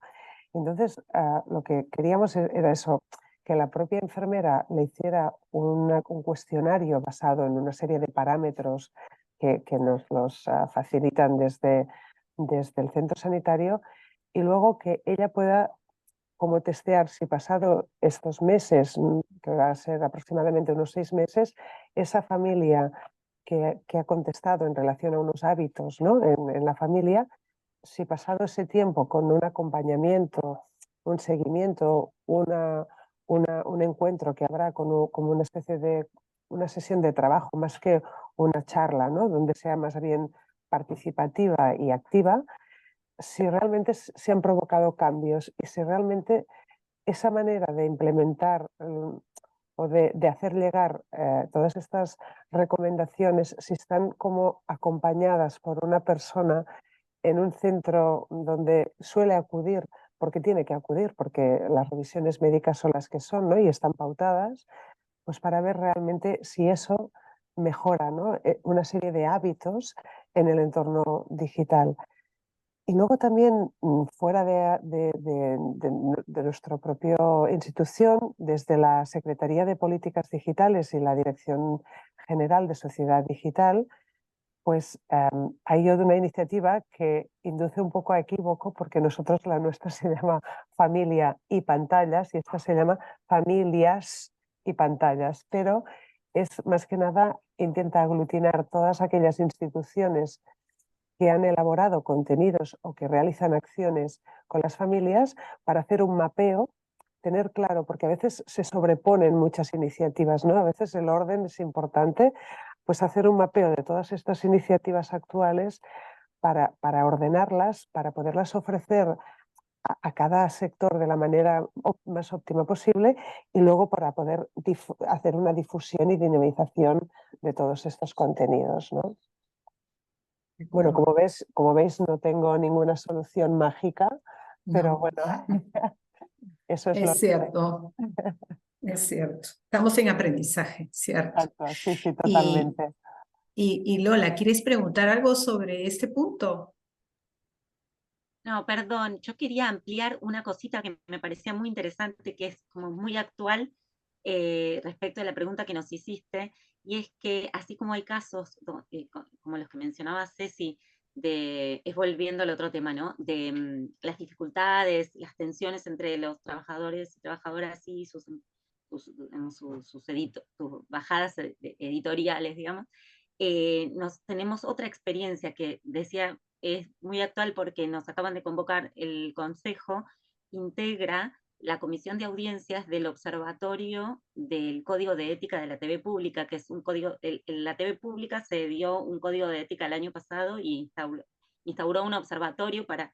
Entonces, lo que queríamos era eso, que la propia enfermera le hiciera un cuestionario basado en una serie de parámetros que nos los facilitan desde el centro sanitario, y luego que ella pueda como testear si pasado estos meses, que va a ser aproximadamente unos 6 meses, esa familia que ha contestado en relación a unos hábitos, ¿no? en la familia, si pasado ese tiempo con un acompañamiento, un seguimiento, un encuentro que habrá como una especie de una sesión de trabajo más que una charla, ¿no? Donde sea más bien participativa y activa, si realmente se han provocado cambios y si realmente esa manera de implementar o de hacer llegar todas estas recomendaciones, si están como acompañadas por una persona en un centro donde suele acudir, porque tiene que acudir, porque las revisiones médicas son las que son, ¿no? Y están pautadas, pues para ver realmente si eso mejora, ¿no? Una serie de hábitos en el entorno digital. Y luego también fuera de nuestra propia institución, desde la Secretaría de Políticas Digitales y la Dirección General de Sociedad Digital, pues hay una iniciativa que induce un poco a equívoco porque nosotros la nuestra se llama Familia y Pantallas y esta se llama Familias y Pantallas, pero es más que nada intenta aglutinar todas aquellas instituciones que han elaborado contenidos o que realizan acciones con las familias para hacer un mapeo, tener claro, porque a veces se sobreponen muchas iniciativas, ¿no? A veces el orden es importante, pues hacer un mapeo de todas estas iniciativas actuales para ordenarlas, para poderlas ofrecer a cada sector de la manera más óptima posible y luego para poder hacer una difusión y dinamización de todos estos contenidos, ¿no? Bueno, como veis, no tengo ninguna solución mágica, pero No, bueno, eso es lo es cierto, es cierto. Estamos en aprendizaje, ¿cierto? exacto. Sí, sí, Y, totalmente. y Lola, ¿quieres preguntar algo sobre este punto? No, perdón, yo quería ampliar una cosita que me parecía muy interesante, que es como muy actual respecto a la pregunta que nos hiciste, y es que así como hay casos, como los que mencionaba Ceci, es volviendo al otro tema, ¿no? De las dificultades, las tensiones entre los trabajadores y trabajadoras y sus bajadas editoriales, digamos, tenemos otra experiencia que decía es muy actual porque nos acaban de convocar el Consejo, integra la Comisión de Audiencias del Observatorio del Código de Ética de la TV Pública, que es un código, la TV Pública se dio un código de ética el año pasado y instauró un observatorio para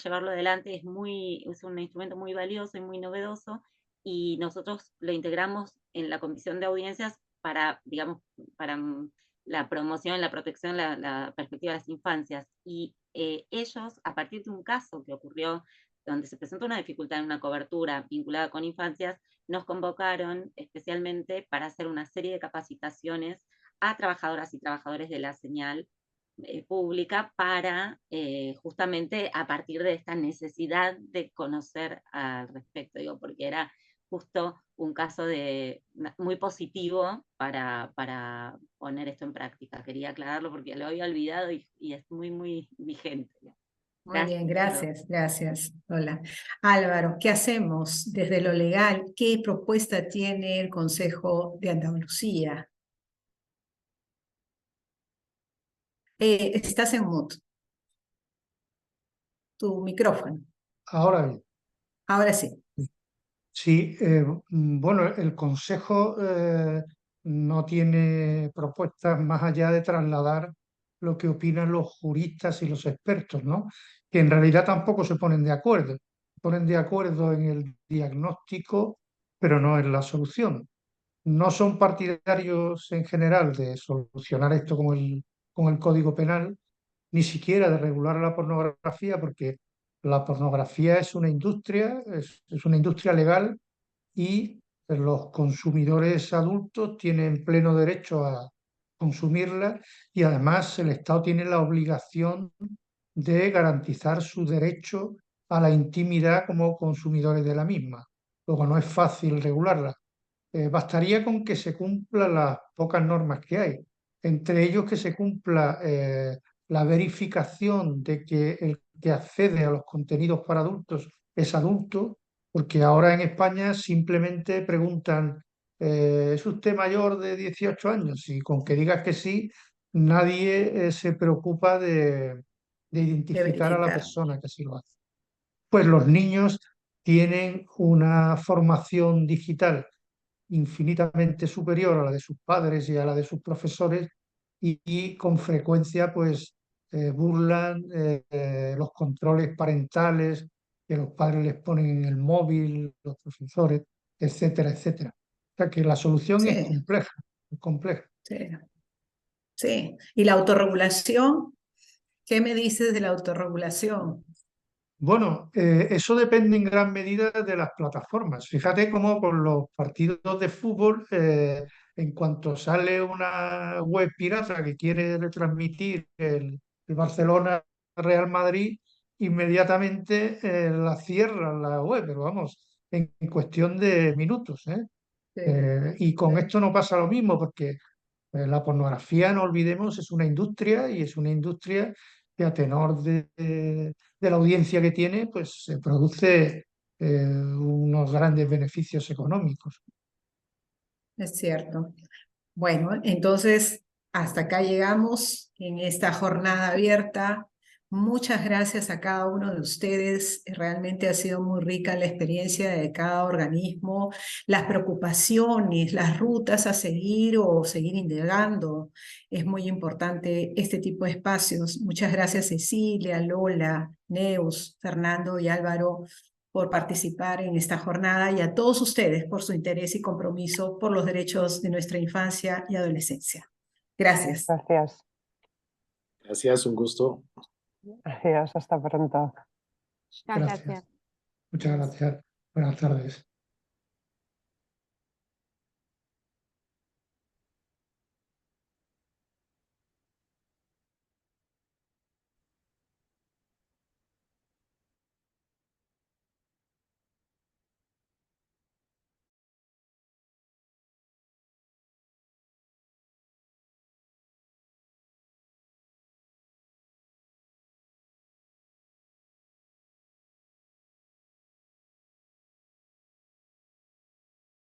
llevarlo adelante. Es un instrumento muy valioso y muy novedoso, y nosotros lo integramos en la Comisión de Audiencias para, digamos, para la promoción, la protección, la perspectiva de las infancias. Y ellos, a partir de un caso que ocurrió donde se presentó una dificultad en una cobertura vinculada con infancias, nos convocaron especialmente para hacer una serie de capacitaciones a trabajadoras y trabajadores de la señal pública para justamente a partir de esta necesidad de conocer al respecto, digo, porque era justo un caso muy positivo para poner esto en práctica. Quería aclararlo porque lo había olvidado y es muy, muy vigente. Muy bien, Gracias. gracias. Hola. Álvaro, ¿qué hacemos desde lo legal? ¿Qué propuesta tiene el Consejo de Andalucía? Estás en mute. Tu micrófono. Ahora bien, Ahora sí. sí, bueno, el Consejo no tiene propuestas más allá de trasladar lo que opinan los juristas y los expertos, ¿no? Que en realidad tampoco se ponen de acuerdo. Se ponen de acuerdo en el diagnóstico, pero no en la solución. No son partidarios en general de solucionar esto con el Código Penal, ni siquiera de regular la pornografía, porque la pornografía es una industria legal, y los consumidores adultos tienen pleno derecho a consumirla, y además el Estado tiene la obligación de garantizar su derecho a la intimidad como consumidores de la misma. Luego no es fácil regularla. Bastaría con que se cumplan las pocas normas que hay, entre ellos que se cumpla la verificación de que el que accede a los contenidos para adultos es adulto, porque ahora en España simplemente preguntan, ¿es usted mayor de 18 años? Y con que digas que sí, nadie se preocupa de De identificar a la verificar. persona que así lo hace. Pues los niños tienen una formación digital infinitamente superior a la de sus padres y a la de sus profesores, y con frecuencia pues burlan los controles parentales que los padres les ponen en el móvil, los profesores, etcétera, etcétera. O sea que la solución Sí, es compleja. sí, sí. ¿Y la autorregulación? ¿Qué me dices de la autorregulación? Bueno, eso depende en gran medida de las plataformas. Fíjate cómo con los partidos de fútbol, en cuanto sale una web pirata que quiere retransmitir el Barcelona-Real Madrid, inmediatamente la cierran la web, pero vamos, en cuestión de minutos, ¿eh? Sí, Y con sí. esto no pasa lo mismo, porque la pornografía, no olvidemos, es una industria, y es una industria que a tenor de la audiencia que tiene, pues se produce unos grandes beneficios económicos. Es cierto. Bueno, entonces hasta acá llegamos en esta jornada abierta. Muchas gracias a cada uno de ustedes. Realmente ha sido muy rica la experiencia de cada organismo, las preocupaciones, las rutas a seguir o seguir indagando. Es muy importante este tipo de espacios. Muchas gracias Cecilia, Lola, Neus, Fernando y Álvaro por participar en esta jornada, y a todos ustedes por su interés y compromiso por los derechos de nuestra infancia y adolescencia. Gracias. Gracias. Gracias, un gusto. Gracias, hasta pronto. Gracias. Muchas gracias. Buenas tardes.